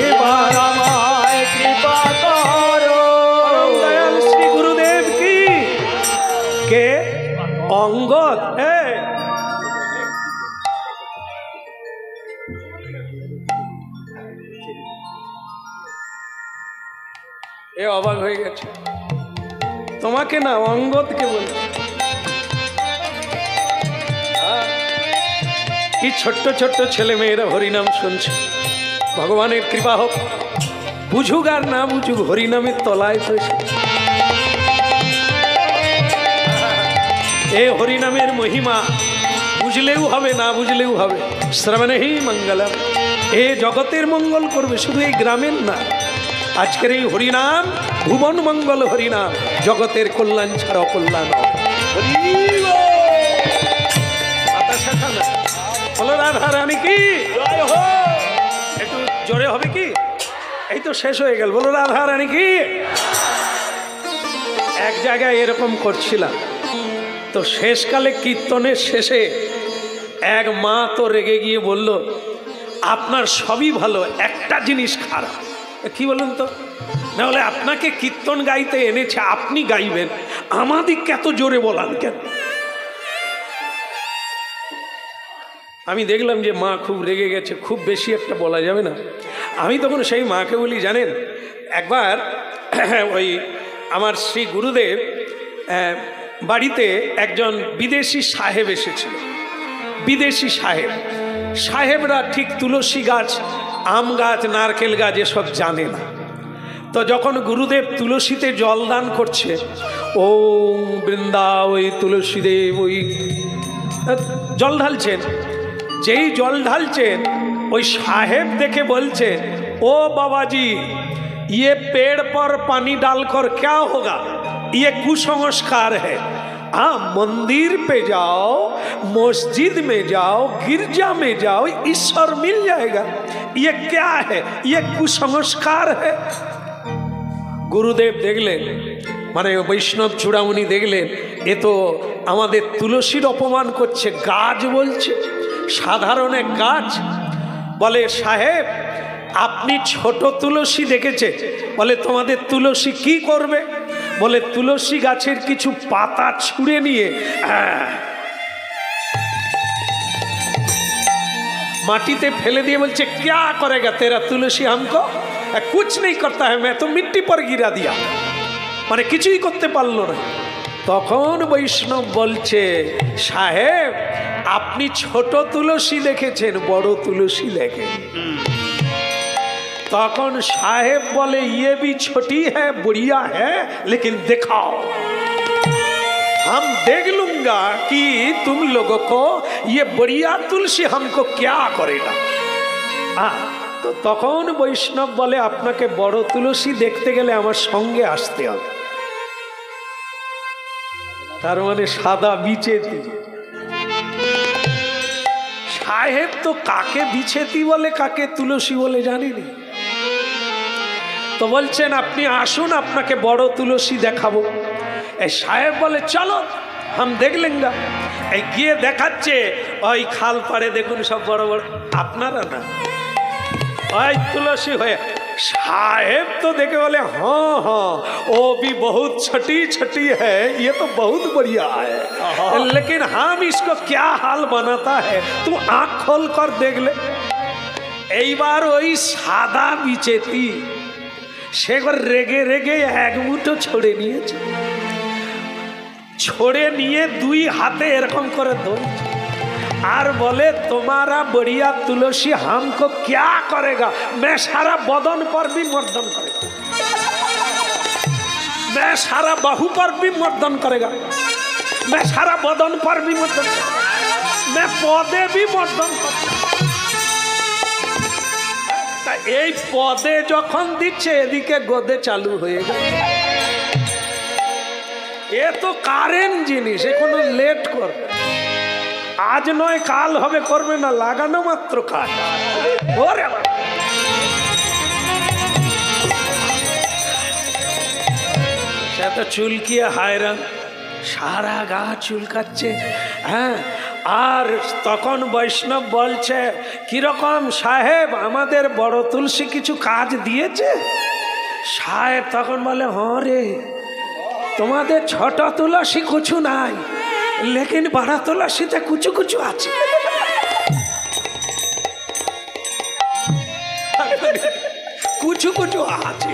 এবার আমায় কৃপা করো পরম দয়াল শ্রী গুরুদেব কি কে অঙ্গদ এ অবাক হয়ে গেছে তোমাকে না অঙ্গদকে বলছে কি ছোট্ট ছোট্ট ছেলে মেয়েরা হরিনাম শুনছে ভগবানের কৃপা হোক বুঝুক আর না বুঝুক হরিনামের তলায় তো এসেছে। এ হরিনামের মহিমা বুঝলেও হবে না বুঝলেও হবে শ্রবণেহি মঙ্গলম এ জগতের মঙ্গল করবে শুধু এই গ্রামের না আজকের এই হরিনাম ভুবন মঙ্গল হরিনাম জগতের কল্যাণ ছাড়া অকল্যাণ বাতাসা খানা বলো রাধা রানী কি একটু জোরে হবে কি এই তো শেষ হয়ে গেল বলো রাধা রানী কি এক জায়গায় এরকম করছিলাম তো শেষকালে কীর্তনের শেষে এক মা তো রেগে গিয়ে বলল আপনার সবই ভালো একটা জিনিস খারাপ কি বলুন তো না হলে আপনাকে কীর্তন গাইতে এনেছে আপনি গাইবেন আমাদিকে এত জোরে বলান কেন আমি দেখলাম যে মা খুব রেগে গেছে খুব বেশি একটা বলা যাবে না আমি তখন সেই মাকে বলি জানেন একবার ওই আমার শ্রী গুরুদেব বাড়িতে একজন বিদেশি সাহেব এসেছিল বিদেশি সাহেবরা ঠিক তুলসী গাছ আম গাছ নারকেল গাছ এসব জানে না তো যখন গুরুদেব তুলসীতে জল দান করছে ওম বৃন্দা ওই তুলসীদেব ওই জল ঢালছেন যেই জল ঢালছেন ওই সাহেব দেখে বলছে ओ बाबा जी ये पेड़ पर पानी डालकर क्या होगा ये कुसंस्कार है हाँ मंदिर पे जाओ मस्जिद में जाओ गिरजा में जाओ ईश्वर मिल जाएगा ये क्या है ये कुसंस्कार है गुरुदेव देखलें माने वैष्णव चूड़ामणि देखलें ये तो आमादेर तुलसीर अपमान करछे गाछ बोलछे साधारण एक गाछ बोले साहेब আপনি ছোট তুলসী দেখেছে বলে তোমাদের তুলসী কি করবে বলে তুলসী গাছের কিছু পাতা ছুঁড়ে নিয়ে माटीते फेले दिए बोलছে क्या करेगा तेरा तुलसी हमको कुछ नहीं करता है मैं तो मिट्टी पर गिरा दिया माने কিছুই করতে পারলো না তখন বৈষ্ণব বলছে সাহেব আপনি ছোট তুলসী দেখেছেন বড় তুলসী দেখেন तखन साहेब बोले ये भी छोटी है बढ़िया है लेकिन दिखाओ हम देख लूंगा कि तुम लोगों को ये बढ़िया तुलसी हमको क्या करेगा तो तखन वैष्णव बोले आपनाके बड़ो तुलसी देखते गेले आमार संगे आसते होबे तार माने सादा बिचेती साहेब तो काके बिचेती बोले काके तुलसी बोले जानी नहीं तो बोलছেন আপনি আসুন আপনাকে বড় তুলসী দেখাবো এই সাহেব বলে চলো হাম দেখ লেঙ্গা। এই গিয়ে দেখাচ্ছে ওই খাল পাড়ে দেখুন সব বড় বড়, আপনারা না ওই তুলসী হয়ে साहेब तो देखे बोले हाँ हाँ वो भी बहुत छोटी छोटी है, ये तो बहुत बढ़िया है, लेकिन हम इसको क्या हाल बनाता है तू आँख खोल कर देख ले। এই বার ওই সাদা বিচেতি সে রেগে রেগে এক মুঠো ছড়ে নিয়েছে, ছড়ে নিয়ে দুই হাতে এরকম করে ধরছে আর বলে तुम्हारा बढ़िया तुलसी हमको क्या करेगा, मैं सारा बदन पर भी मर्दन करेगा, मैं सारा बाहु पर भी मर्दन करेगा, मैं सारा बदन पर भी मर्दन, मैं पौधे भी मर्दन करेगा। এই পদে যখন দিচ্ছে এদিকে গদে চালু হয়ে গেল। এ তো কারেন্ট জিনিস, এ কোনো লেট করবে আজ নয় কাল হবে, করবে না, লাগানো মাত্র কাজ। ওরে সে তো চুলকিয়ে হায়রান, সারা গা চুলকাচ্ছে। হ্যাঁ, আর তখন বৈষ্ণব বলছে কিরকম সাহেব আমাদের বড় তুলসী কিছু কাজ দিয়েছে? সাহেব তখন বলে হ্যাঁ রে, তোমাদের ছোট তুলসী কিছু নাই, लेकिन बड़ा तुलसीতে कुछ कुछ আছে। कुछ कुछ আছে,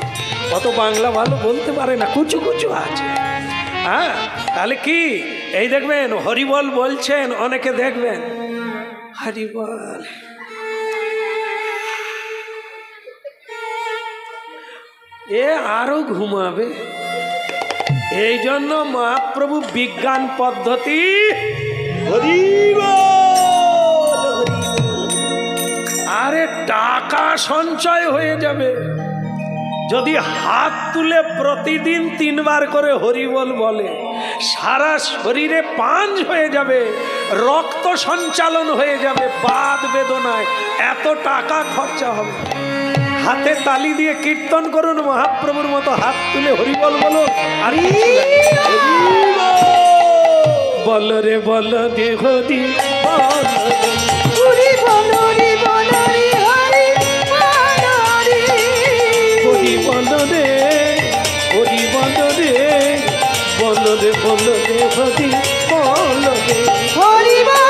অত বাংলা ভালো বলতে পারে না, कुछ कुछ আছে। হ্যাঁ, তাহলে কি এই দেখবেন হরিবল বলছেন, অনেকে দেখবেন হরিবল এ আরো ঘুমাবে। এই জন্য মহাপ্রভু বিজ্ঞান পদ্ধতি আরে টাকা সঞ্চয় হয়ে যাবে যদি হাত তুলে প্রতিদিন 3 বার করে হরিবল বলে, সারা শরীরে পাঞ্জ হয়ে যাবে, রক্ত সঞ্চালন হয়ে যাবে, বাত বেদনায় এত টাকা খরচা হবে। হাতে তালি দিয়ে কীর্তন করুন মহাপ্রভুর মতো, হাত তুলে হরিবল বলো। আর বল রে বল দে হরি বল হরি বল রে বল রে হরি বল রে হরি বল রে বল রে বল রে হরি বল রে হরি বল।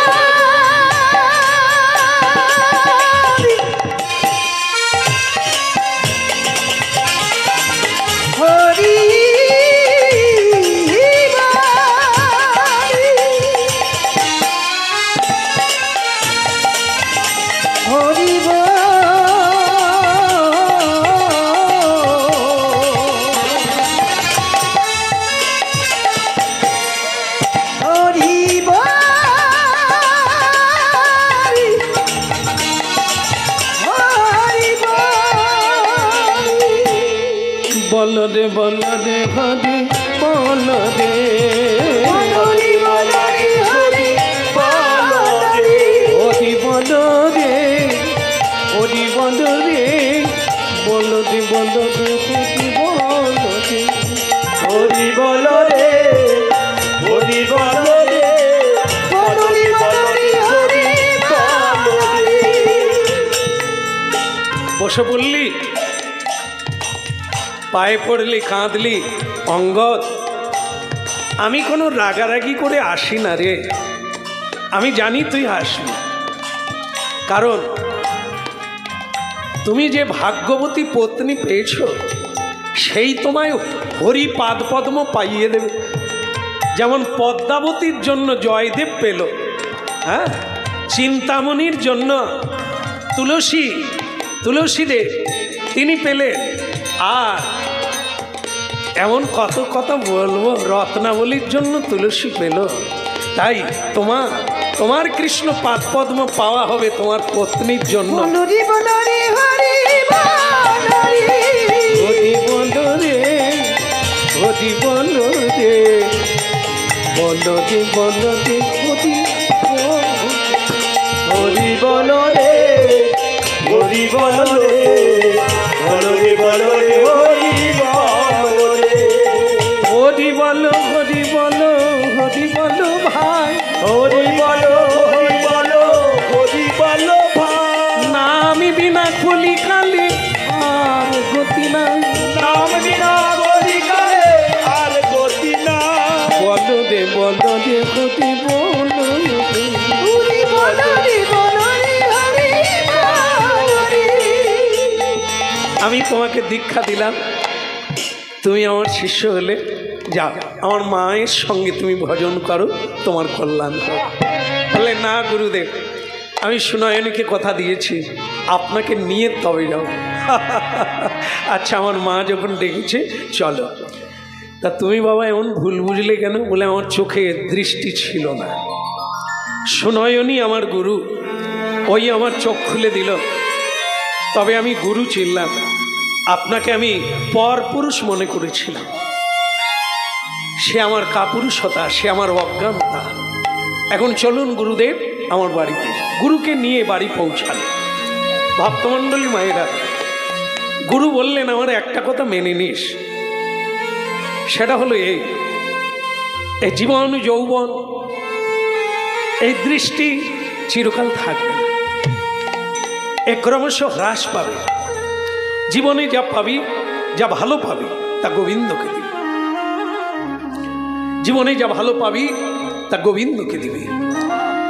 বল রে বল রে হরি বল রে হরি বল রে হরি বল রে হরি বল রে হরি বল রে বল রে বল রে হরি বল রে হরি বল রে হরি বল রে হরি বল রে হরি বল রে। বসে বললি, পায়ে পড়লি, কাঁদলি, অঙ্গদ আমি কোনো রাগারাগি করে আসি না রে, আমি জানি তুই আসবি, কারণ তুমি যে ভাগ্যবতী পত্নী পেয়েছ সেই তোমায় হরি পাদপদ্ম পাইয়ে দেবে। যেমন পদ্মাবতীর জন্য জয়দেব পেল, হ্যাঁ, চিন্তামণির জন্য তুলসীদেব তিনি পেলেন। আর এমন কত কথা বলবো, রত্নাবলীর জন্য তুলসী পেল। তাই তোমার কৃষ্ণ পাদপদ্ম পাওয়া হবে তোমার পত্নীর জন্য। হরি বল রে হরি বল রে হরি বল রে হরি বল রে বল রে বল রে হরি বল রে হরি বল রে বল রে বল রে হরি বল রে হরি বল হরি বল হরি বল হরি বলো হরি বলো ভাই। নাম বিনা কলিকালে আর গতি নাই, নাম বিনা কলিকালে আর গতি নাই। বলো রে গতি বলো রে। হরি বলো রে হরি বলো রে। আমি তোমাকে দীক্ষা দিলাম, তুমি আমার শিষ্য হলে, যাও আমার মায়ের সঙ্গে তুমি ভজন করো, তোমার কল্যাণ হোক। বলে না গুরুদেব, আমি সুনয়নীকে কথা দিয়েছি আপনাকে নিয়ে তবে যাও। আচ্ছা আমার মা যখন ডেকেছে চলো। তা তুমি বাবা এমন ভুল বুঝলে কেন? বলে আমার চোখে দৃষ্টি ছিল না। সুনয়নী আমার গুরু, ওই আমার চোখ খুলে দিল। তবে আমি গুরু ছিলাম, আপনাকে আমি পরপুরুষ মনে করেছিলাম। সে আমার কাপুরুষতা, সে আমার অজ্ঞানতা। এখন চলুন গুরুদেব আমার বাড়িতে। গুরুকে নিয়ে বাড়ি পৌঁছালো। ভক্তমণ্ডলী মায়েরা, গুরু বললেন আমার একটা কথা মেনে নিস, সেটা হলো এই জীবন যৌবন, এই দৃষ্টি চিরকাল থাকবে না, এ ক্রমশ হ্রাস পাবে। জীবনে যা পাবি, যা ভালো পাবি তা গোবিন্দকে দিবি। জীবনে যা ভালো পাবি তা গোবিন্দকে দিবি।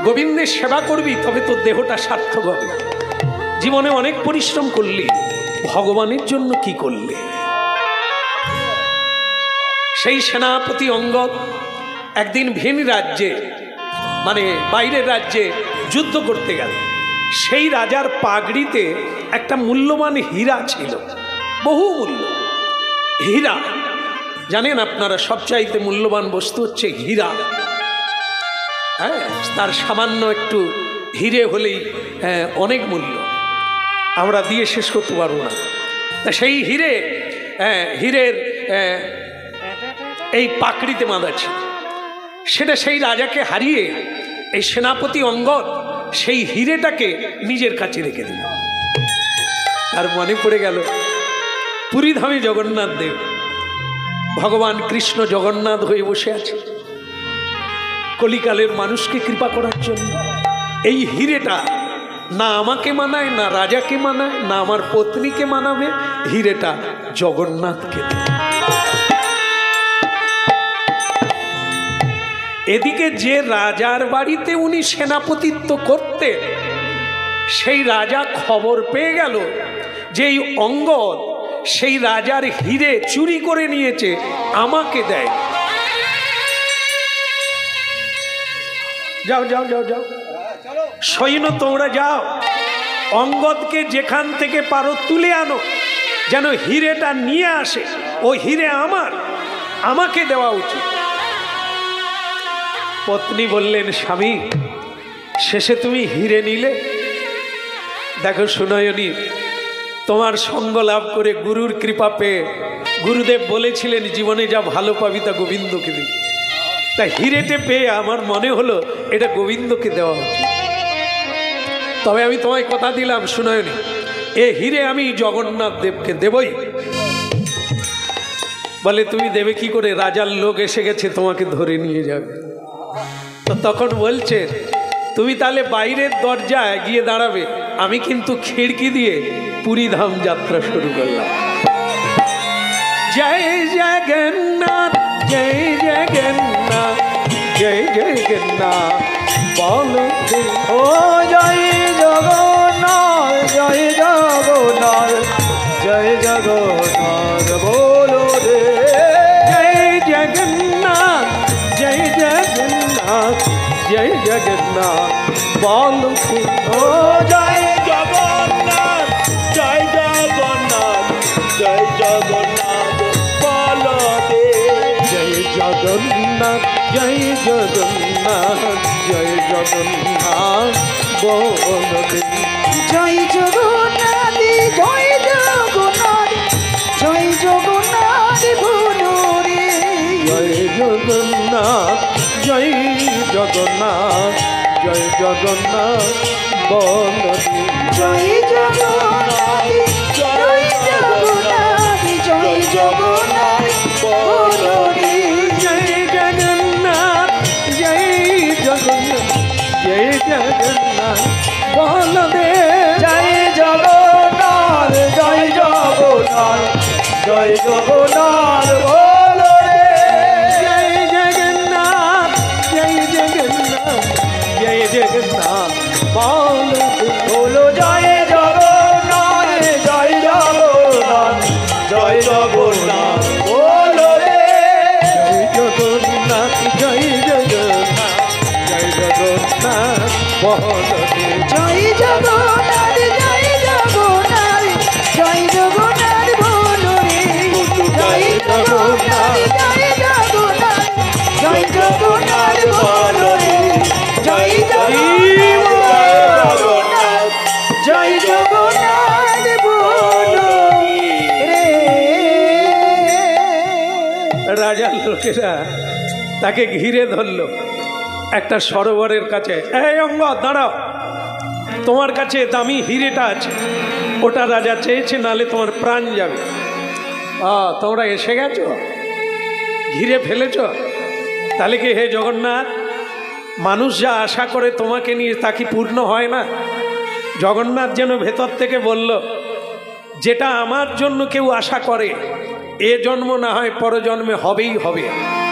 গোবিন্দের সেবা করবি, তবে তোর দেহটা সার্থক হবে। জীবনে অনেক পরিশ্রম করলি, ভগবানের জন্য কি করলি? সেই সেনাপতি অঙ্গদ একদিন ভিন রাজ্যে, মানে বাইরের রাজ্যে যুদ্ধ করতে গেল। সেই রাজার পাগড়িতে একটা মূল্যবান হীরা ছিল, বহু মূল্য হীরা। জানেন আপনারা সবচাইতে মূল্যবান বস্তু হচ্ছে হীরা। হ্যাঁ, তার সামান্য একটু হিরে হলেই অনেক মূল্য, আমরা দিয়ে শেষ করতে পারবো না। তা সেই হীরের এই পাকড়িতে বাঁধা ছিল। সেটা সেই রাজাকে হারিয়ে এই সেনাপতি অঙ্গদ সেই হীরেটাকে নিজের কাছে রেখে দিল। আর মনে পড়ে গেল পুরীধামে জগন্নাথ দেব, ভগবান কৃষ্ণ জগন্নাথ হয়ে বসে আছে কলিকালের মানুষকে কৃপা করার জন্য। এই হীরেটা না আমাকে মানায়, না রাজাকে মানায়, না আমার পত্নীকে মানাবে, হীরেটা জগন্নাথকে দেবে। এদিকে যে রাজার বাড়িতে উনি সেনাপতিত্ব করতেন, সেই রাজা খবর পেয়ে গেল যে এই অঙ্গদ সেই রাজার হীরে চুরি করে নিয়েছে, আমাকে দেয়। যাও যাও যাও যাও, সৈন্য তোমরা যাও, অঙ্গদকে যেখান থেকে পারো তুলে আনো, যেন হীরেটা নিয়ে আসে। ও হীরে আমাকে দেওয়া উচিত। পত্নী বললেন, স্বামী শেষে তুমি হীরে নিলে। দেখো সুনয়নী, তোমার সঙ্গ লাভ করে গুরুর কৃপা পেয়ে গুরুদেব বলেছিলেন জীবনে যা ভালো পাবি তা গোবিন্দকে দিবি। তা হীরেটে পেয়ে আমার মনে হলো এটা গোবিন্দকে দেওয়া উচিত। তবে আমি তোমায় কথা দিলাম সুনয়নী, এ হীরে আমি জগন্নাথ দেবকে দেবই। বলে তুমি দেবে কি করে? রাজার লোক এসে গেছে, তোমাকে ধরে নিয়ে যাবে। তো তখন বলছে তুমি তাহলে বাইরের দরজায় গিয়ে দাঁড়াবে, আমি কিন্তু খিড়কি দিয়ে পুরীধাম যাত্রা শুরু করলাম। জয় জগন্নাথ জয় জগন্নাথ জয় জগন্নাথ বলো ও জয় জগন্নাথ জয় জগন্নাথ জয় জগন্নাথ বলো রে। জয় জগন্নাথ জয় জগন্নাথ জয় জগন্নাথ বলো ও জয় জগন্নাথ জয় জগন্নাথ জয় জগন্নাথ বলো রে। জয় জগন্নাথ জয় জগন্নাথ জয় জগন্নাথ বলো রে। জয় জগন্নাথ জয় জগন্নাথ জয় জগন্নাথ বলো রে। জয় জগন্নাথ জয় জগন্নাথ জয় জগন্নাথ বলো রে। জয় জগন্নাথ জয় জগন্নাথ জয় জগন্নাথ বলো রে। জয় জগন্নাথ জয় জগন্নাথ বলদেব জয় জগন্নাথ জয় জগন্নাথ জয় জগন্নাথ বলো রে জয় জগন্নাথ জয় জগন্নাথ জয় জগন্নাথ বলদেব বলো জয় জগন্নাথ জয় জগন্নাথ জয় জগন্নাথ বলো রে জয় জগন্নাথ জয় জগন্নাথ জয় জগন্নাথ বলদেব জয় জগন্নাথ জয় জগন্নাথ জয় জগন্নাথ বলো রে জয় জগন্নাথ জয় জগন্নাথ জয় জগন্নাথ বলো রে জয় জগন্নাথ জয় জগন্নাথ বলো রে। রাজার লোকেরা তাকে ঘিরে ধরলো একটা সরোবরের কাছে। এই অঙ্গদ দাঁড়াও, তোমার কাছে দামি হিরেটা আছে, ওটা রাজা চেয়েছে, নালে তোমার প্রাণ যাবে। তোমরা এসে গেছো, ঘিরে ফেলেছ, তাহলে কি হে জগন্নাথ, মানুষ যা আশা করে তোমাকে নিয়ে তা কি পূর্ণ হয় না? জগন্নাথ যেন ভেতর থেকে বলল, যেটা আমার জন্য কেউ আশা করে এ জন্ম না হয় পরজন্মে হবেই হবে,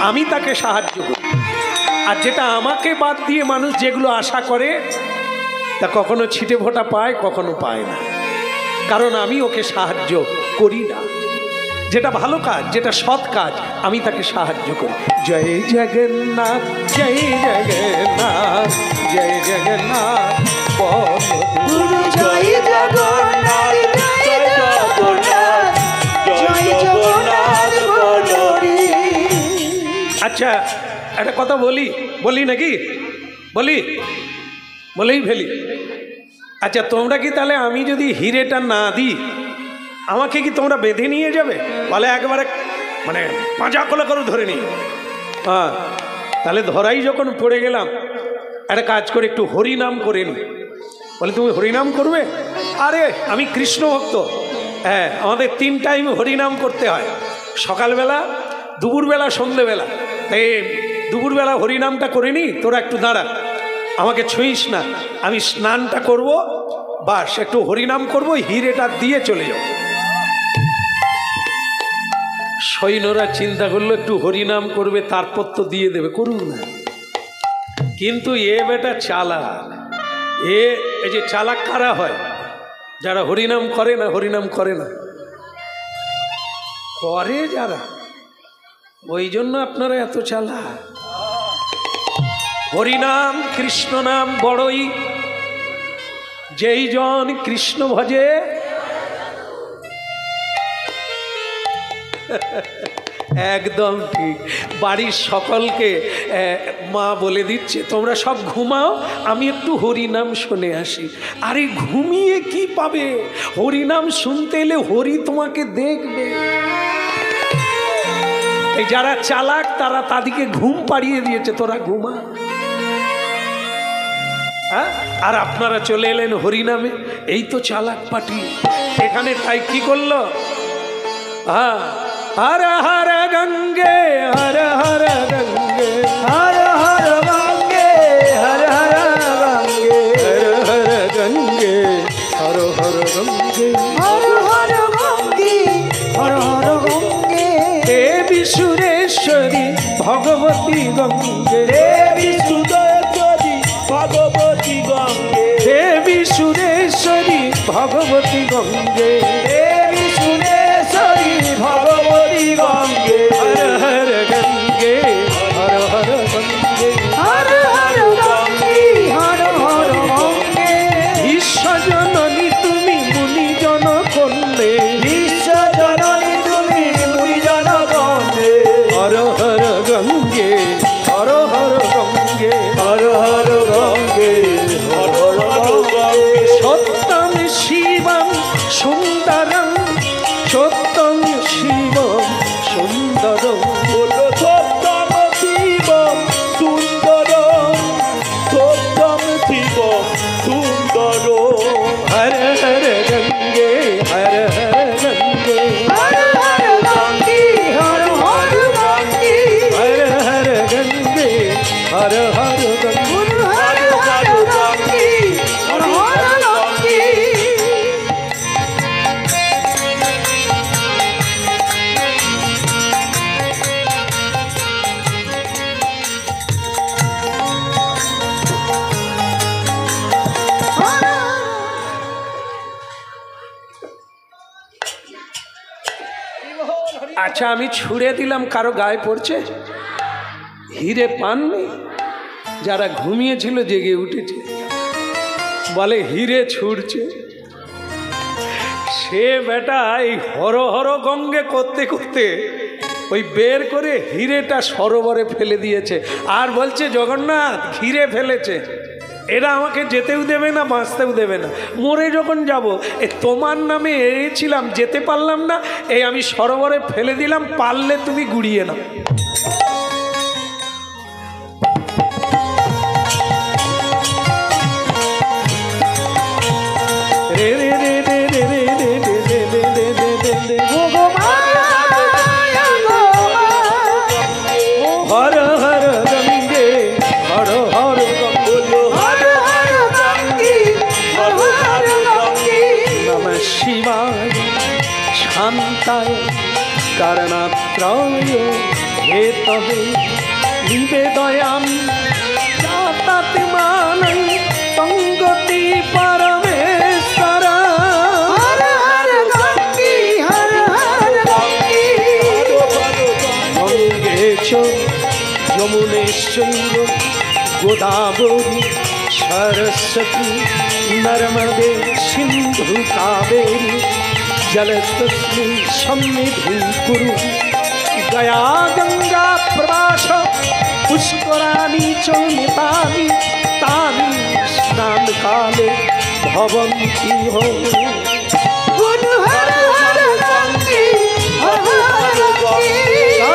আমি তাকে সাহায্য করি। আর যেটা আমাকে বাদ দিয়ে মানুষ যেগুলো আশা করে তা কখনো ছিটে ফোঁটা পায়, কখনো পায় না, কারণ আমি ওকে সাহায্য করি না। যেটা ভালো কাজ, যেটা সৎ কাজ, আমি তাকে সাহায্য করি। জয় জগন্নাথ জয় জগন্নাথ জয় জগন্নাথ গুরু জয় জগন্নাথ জয় জগন্নাথ জয় জগন্নাথ বলো রে। আচ্ছা একটা কথা বলি নাকি, বলেই ফেলি। আচ্ছা তোমরা কি তাহলে আমি যদি হিরেটা না দিই আমাকে কি তোমরা বেঁধে নিয়ে যাবে? বলে একবারে মানে পাঁজা কলা করে ধরে নিই। হ্যাঁ, তাহলে ধরাই যখন পড়ে গেলাম, একটা কাজ করে একটু হরিনাম করে নি। বলে তুমি হরিনাম করবে? আরে আমি কৃষ্ণ ভক্ত, হ্যাঁ আমাদের 3 টাইম হরিনাম করতে হয়, সকালবেলা, দুপুরবেলা, সন্ধেবেলা। তাই দুপুরবেলা হরিনামটা করে নি, তোরা একটু দাঁড়া, আমাকে ছুঁইস না, আমি স্নানটা করব, বাস একটু হরিনাম করব, হিরেটা দিয়ে চলে যাও। সৈন্যরা চিন্তা করলো একটু হরিনাম করবে, তারপর তো দিয়ে দেবে, করুন না। কিন্তু এ বেটা চালাক, এই যে চালাক কারা হয়? যারা হরিনাম করে না, হরিনাম করে না, করে যারা, ওই জন্য আপনারা এত চালাক। হরিনাম কৃষ্ণ নাম বড়ই, যেই জন কৃষ্ণ ভজে একদম ঠিক। বাড়ির সকলকে মা বলে দিচ্ছে তোমরা সব ঘুমাও, আমি একটু হরিনাম শুনে আসি। আরে ঘুমিয়ে কি পাবে? হরিনাম শুনতে এলে হরি তোমাকে দেখবে। এই যারা চালাক তারা তাদেরকে ঘুম পাড়িয়ে দিয়েছে, তোরা ঘুমা। হ্যাঁ, আর আপনারা চলে এলেন হরিনামে, এই তো চালাক পাটি। এখানে তাই কি করলো? হ্যাঁ, হর হর গঙ্গে হর হর গঙ্গে হর হর গঙ্গে হর হর গঙ্গে হর হর গঙ্গে হর হর গঙ্গে হর হর গঙ্গে হর হর গঙ্গে দেবী সুরেশ্বরী ভগবতী গঙ্গে দেবী সুরেশ্বরী ভগবতী গঙ্গে দেবী সুরেশ্বরী ভগবতী গঙ্গে দেবী সুরেশ্বরী ভগবতী গঙ্গে হর হর গঙ্গে হর হর গঙ্গে হর হর গঙ্গে হর হর গঙ্গে বিশ্বজননী তুমি মুনিজন করলে বিশ্ব জননী তুমি মুনিজন গঙ্গে হর হর গঙ্গে হর হর গঙ্গে হর হর গঙ্গে হর হর গঙ্গে সত্যম শিবম সুন্দরম সত্যম শিবম সুন্দরম বলো সত্যম শিব সুন্দর সত্যম শিব সুন্দর হর হর গঙ্গে হর হর গঙ্গে হর হর গঙ্গে হর হর গঙ্গে হর হর গঙ্গে হর হর গঙ্গে গুরু হর হর গঙ্গে আচ্ছা আমি ছুঁড়ে দিলাম, কারো গায়ে পড়ছে? হিরে পাননি? যারা ঘুমিয়েছিল জেগে উঠেছে, বলে হিরে ছুঁড়ছে। সে বেটা এই হর হর গঙ্গে করতে করতে ওই বের করে হিরেটা সরোবরে ফেলে দিয়েছে, আর বলছে জগন্নাথ হিরে ফেলেছে। এরা আমাকে যেতেও দেবে না, বাঁচতেও দেবে না। মরে যখন যাব, তোমার নামে এড়েছিলাম, যেতে পারলাম না, এই আমি সরোবরে ফেলে দিলাম, পারলে তুমি গুড়িয়ে নাও। রে রে রে রে রে রে রে রে রে রে রে রে রে। হর হর গঙ্গে হর হর নমঃ শিবায় শান্তায় কারণাত্রায় হেতবে নিবেদয়ামি জাতাত্মানং তঙ্গতি পরমেশ্বর। গঙ্গে চ যমুনেশ্বৈব গোদাবরী সরস্বতী নর্মদে সিন্ধু কাবেরী জলতস্মিन् সন্নিধিং কুরু। গয়া গঙ্গা প্রবাস পুষ্করাণি চ নিতানি তানি স্নান কালে ভবন্তি হো।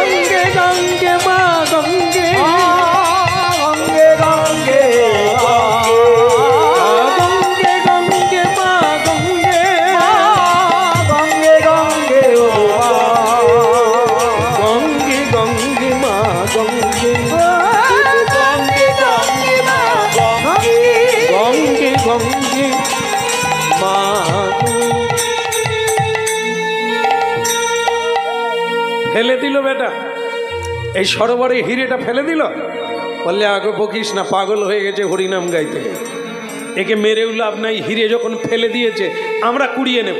গঙ্গে গঙ্গে মা গঙ্গে গঙ্গে গঙ্গে গঙ্গে গঙ্গে মা গঙ্গে গঙ্গে গঙ্গে গঙ্গে গঙ্গে মা গঙ্গে গঙ্গে গঙ্গে মা। ফেলে দিল বেটা, এই সরোবরে হিরেটা ফেলে দিল। বললে আগে বকিস না, পাগল হয়ে গেছে হরিনাম গাইতে, একে মেরেও লাভ নাই। হিরে যখন ফেলে দিয়েছে আমরা কুড়িয়ে নেব।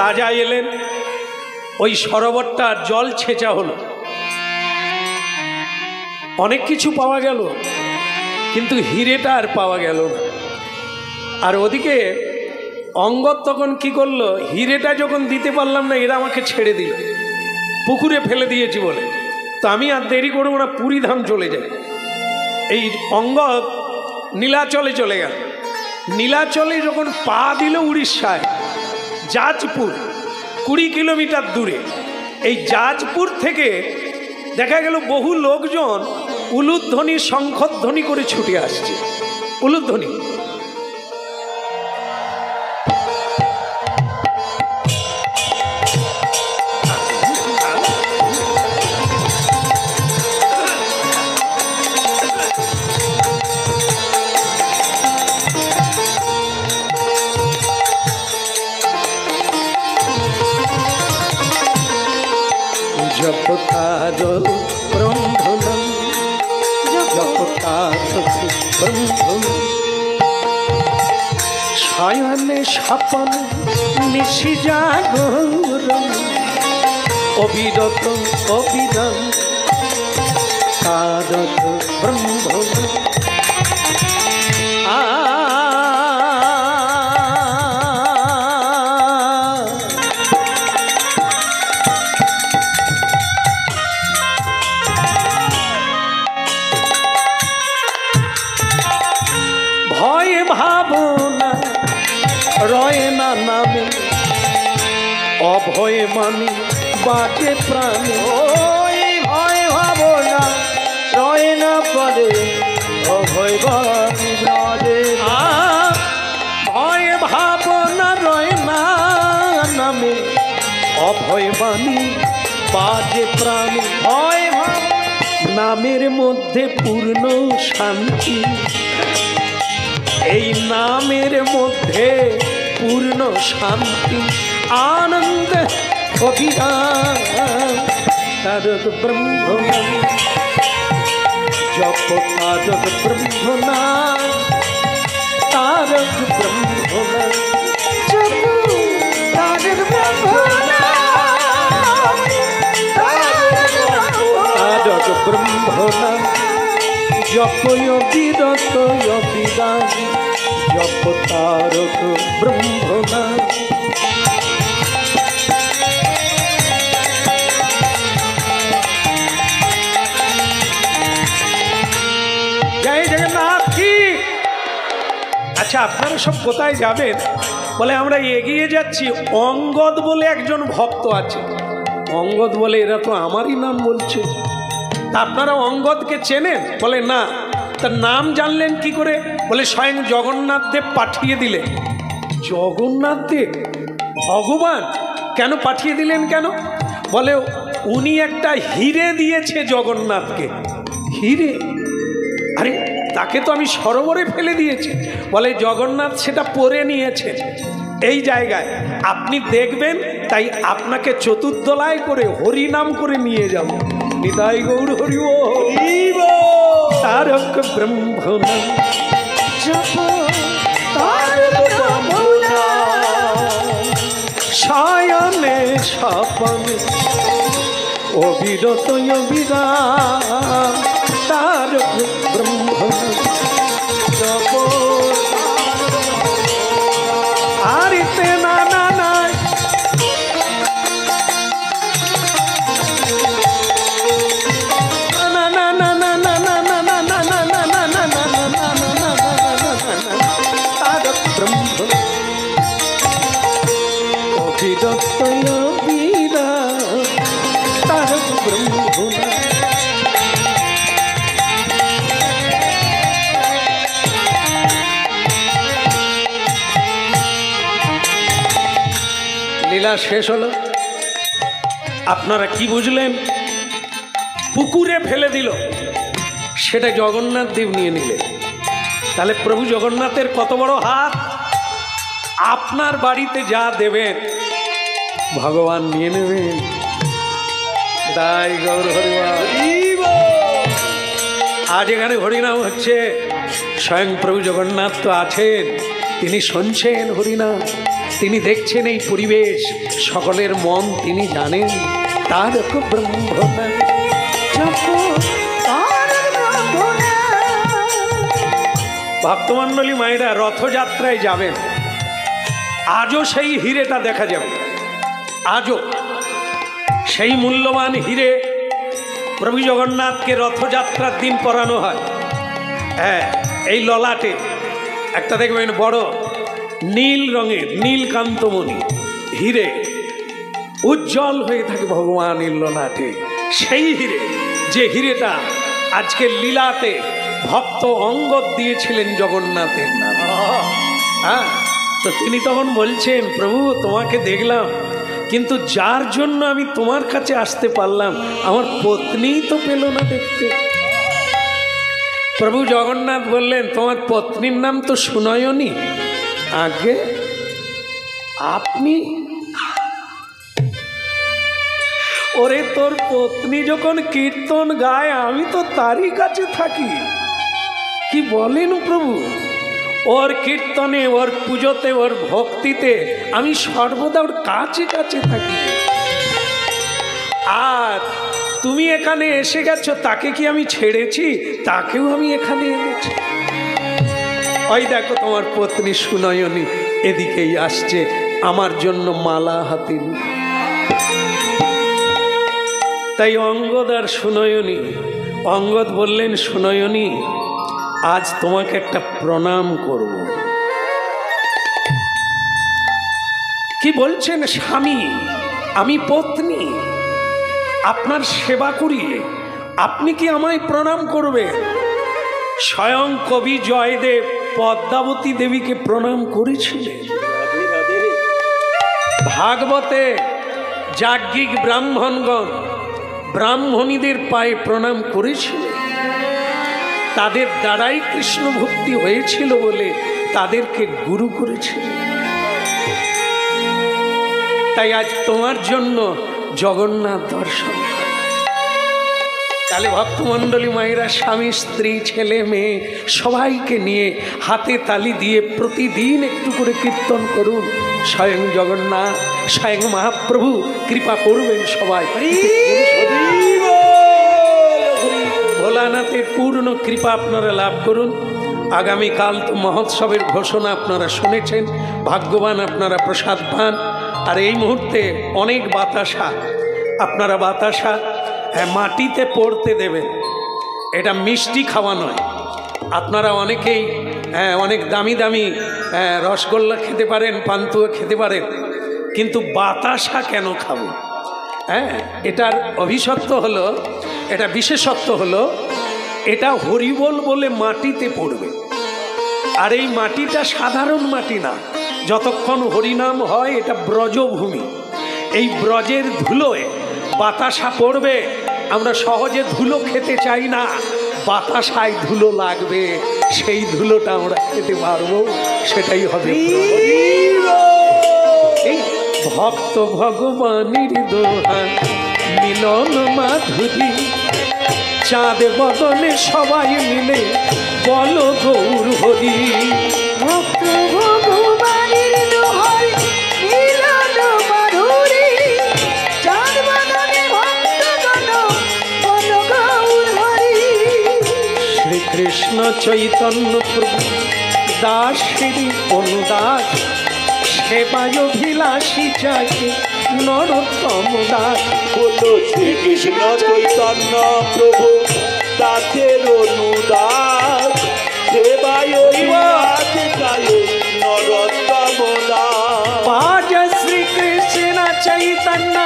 রাজা এলেন, ওই সরোবরটা জল ছেঁচা হলো, অনেক কিছু পাওয়া গেল, কিন্তু হিরেটা আর পাওয়া গেল না। আর ওদিকে অঙ্গদ তখন কি করলো, হিরেটা যখন দিতে পারলাম না, এরা আমাকে ছেড়ে দিল, পুকুরে ফেলে দিয়েছি বলে। তো আমি আর দেরি করবো না, পুরী ধাম চলে যাই। এই অঙ্গদ নীলাচলে চলে গেল। নীলাচলে যখন পা দিল উড়িষ্যায়, জাজপুর 20 কিলোমিটার দূরে, এই জাজপুর থেকে দেখা গেল বহু লোকজন উলুধ্বনি শঙ্খধ্বনি করে ছুটে আসছে। উলুধ্বনি জপতার ব্রহ্মণম জপতার ব্রহ্মণম শয়নে স্বপন নিশি জাগরণ অবিরত অবিরাম তারক ব্রহ্মণম। ভয় ভাবনা রয় না নামে, অভয় মানে বাঁচে প্রাণে। ওই ভয় ভাবনা রয় না পরে, অভয় বাণী ব্রাজে। ভয় ভাবনা রয় না নামে, অভয় বাণী বাজে প্রাণে। ভয় নামের মধ্যে পূর্ণ শান্তি, এই নামের মধ্যে পূর্ণ শান্তি আনন্দ অভিরাম তারক ব্রহ্মণম জপ তারক ব্রহ্মণাম তারক ব্রহ্মণাম জপ তারক ব্রহ্মণাম ব্রহ্মণা জপয় বিরত বিদান জপ তারক ব্রহ্মণা। জয় জগন্নাথ কি। আচ্ছা, আপনারা সব কোথায় যাবেন? বলে আমরা এগিয়ে যাচ্ছি। অঙ্গদ বলে একজন ভক্ত আছে। অঙ্গদ বলে এরা তো আমারই নাম বলছে। তা আপনারা অঙ্গদকে চেনেন? বলে না। তার নাম জানলেন কি করে? বলে স্বয়ং জগন্নাথ দেব পাঠিয়ে দিলেন। জগন্নাথ দেব ভগবান কেন পাঠিয়ে দিলেন কেন? বলে উনি একটা হিরে দিয়েছে জগন্নাথকে। হিরে? আরে তাকে তো আমি সরোবরে ফেলে দিয়েছি। বলে জগন্নাথ সেটা পরে নিয়েছে এই জায়গায়, আপনি দেখবেন, তাই আপনাকে চতুর্দলায় করে হরিনাম করে নিয়ে যাব। নিতাই গৌর হরি তারক ব্রহ্মণা জপ তারক ব্রহ্মণা শয়নে স্বপনে অবিরত বিরাম তারক ব্রহ্মণা জপ। আরিতে না না না তারক ব্রহ্মণা অবিরত বিরাম তারক ব্রহ্মণা। লীলা শেষ হলো। আপনারা কি বুঝলেন? পুকুরে ফেলে দিল, সেটা জগন্নাথ দেব নিয়ে নিলেন। তাহলে প্রভু জগন্নাথের কত বড় হাত! আপনার বাড়িতে যা দেবেন ভগবান নিয়ে নেবেন। তাই গৌর হরিবল। আজ এখানে হরিনাম হচ্ছে, স্বয়ং প্রভু জগন্নাথ তো আছেন, তিনি শুনছেন হরিনাম, তিনি দেখছেন এই পরিবেশ, সকলের মন তিনি জানেন। তারক ব্রহ্মণা জপ তারক ব্রহ্মণা। ভক্তমণ্ডলী মায়েরা রথযাত্রায় যাবেন, আজও সেই হিরেটা দেখা যাবে। আজও সেই মূল্যবান হিরে প্রভু জগন্নাথকে রথযাত্রার দিন পরানো হয়। হ্যাঁ, এই ললাটে একটা দেখবেন বড় নীল রঙের নীলকান্তমণি হিরে উজ্জ্বল হয়ে থাকে ভগবানের ললাটে। সেই হিরে, যে হিরেটা আজকের লীলাতে ভক্ত অঙ্গদ দিয়েছিলেন জগন্নাথের নাম। হ্যাঁ, তো তিনি তখন বলছেন, প্রভু তোমাকে দেখলাম, কিন্তু যার জন্য আমি তোমার কাছে আসতে পারলাম আমার পত্নীই তো পেল না দেখতে। প্রভু জগন্নাথ বললেন, তোমার পত্নীর নাম তো সুনয়নী। আগে আপনি? ওরে তোর পত্নী যখন কীর্তন গায় আমি তো তারই কাছে থাকি। কি বলেন প্রভু? ওর কীর্তনে, ওর পুজোতে, ওর ভক্তিতে আমি সর্বদা ওর কাছে কাছে থাকি। আর তুমি এখানে এসে গেছো, তাকে কি আমি ছেড়েছি? তাকেও আমি এখানে এনেছি। ওই দেখো তোমার পত্নী সুনয়নী এদিকেই আসছে আমার জন্য মালা হাতে নিয়ে। তাই অঙ্গদ আর সুনয়নী, অঙ্গদ বললেন, সুনয়নী আজ তোমাকে একটা প্রণাম করব। কি বলছেন স্বামী? আমি পত্নী, আপনার সেবা করি, আপনি কি আমায় প্রণাম করবেন? স্বয়ং কবি জয়দেব পদ্মাবতী দেবীকে প্রণাম করেছিলেন। ভাগবতে যাজ্ঞিক ব্রাহ্মণগণ ব্রাহ্মণীদের পায়ে প্রণাম করেছিলেন। তাদের দ্বারাই কৃষ্ণ ভক্তি হয়েছিল বলে তাদেরকে গুরু করেছিলেন। তাই আজ তোমার জন্য জগন্নাথ দর্শন। তাহলে ভক্তমণ্ডলী মায়েরা স্বামী, স্ত্রী, ছেলে, মেয়ে সবাইকে নিয়ে হাতে তালি দিয়ে প্রতিদিন একটু করে কীর্তন করুন। স্বয়ং জগন্নাথ, স্বয়ং মহাপ্রভু কৃপা করবেন সবাই। পরিপূর্ণ কৃপা আপনারা লাভ করুন। আগামীকাল তো মহোৎসবের ঘোষণা আপনারা শুনেছেন, ভাগ্যবান আপনারা, প্রসাদ পান। আর এই মুহূর্তে অনেক বাতাসা, আপনারা বাতাসা মাটিতে পড়তে দেবেন। এটা মিষ্টি খাওয়া নয়। আপনারা অনেকেই অনেক দামি দামি রসগোল্লা খেতে পারেন, পান্তুয়া খেতে পারেন, কিন্তু বাতাসা কেন খাবো? এটার অভিশপ্ত হলো, এটা বিশেষত্ব হলো, এটা হরিবোল বলে মাটিতে পড়বে। আর এই মাটিটা সাধারণ মাটি না, যতক্ষণ হরিনাম হয় এটা ব্রজভূমি। এই ব্রজের ধুলোয় বাতাসা পড়বে। আমরা সহজে ধুলো খেতে চাই না, বাতাসায় ধুলো লাগবে, সেই ধুলোটা আমরা খেতে পারবো, সেটাই হবে এই ভক্ত ভগবানের দোহা মিলন মাধুরী। চাঁদ বদলে সবাই মিলে বলো গৌর হরি। ভক্ত ভগবানের দোহাই মিলন মাধুরী, চাঁদ বদনে ভক্তগণ বলো গৌর হরি। শ্রীকৃষ্ণ চৈতন্য প্রভু দাসের অনুদাস, সেবায় অভিলাষী চাকে নরোত্তম দাস। বলো শ্রীকৃষ্ণ চৈতন্য প্রভু দাসের অনুদাস, সেবায় অভিলাষী চাকে নরোত্তম দাস। পাজ শ্রীকৃষ্ণ চৈতন্য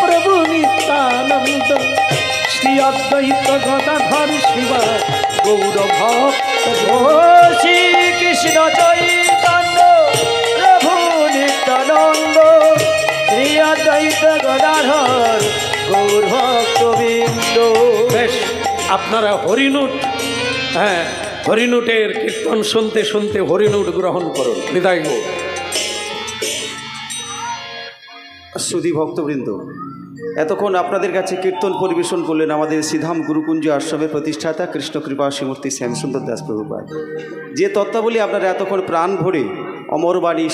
প্রভু নিত্যানন্দ, শ্রী অদ্বৈত গদাধর শিব গৌর ভক্ত। শ্রীকৃষ্ণ চৈতন্য প্রভু নিত্যানন্দ, শ্রী অদ্বৈত গদাধর গৌর ভক্তবৃন্দ। বেশ, আপনারা হরিনুট, হরিনুটের কীর্তন শুনতে শুনতে হরিনুট গ্রহণ করুন। বিদায় গো। সুধী ভক্তবৃন্দ, এতক্ষণ আপনাদের কাছে কীর্তন পরিবেশন করলেন আমাদের শ্রীধাম গুরুকুঞ্জ আশ্রমের প্রতিষ্ঠাতা কৃষ্ণকৃপা শ্রীমূর্তি শ্যামসুন্দর দাস প্রভুপাদ। যে তত্ত্বাবলী আপনারা এতক্ষণ প্রাণ ভরে অমরবাণী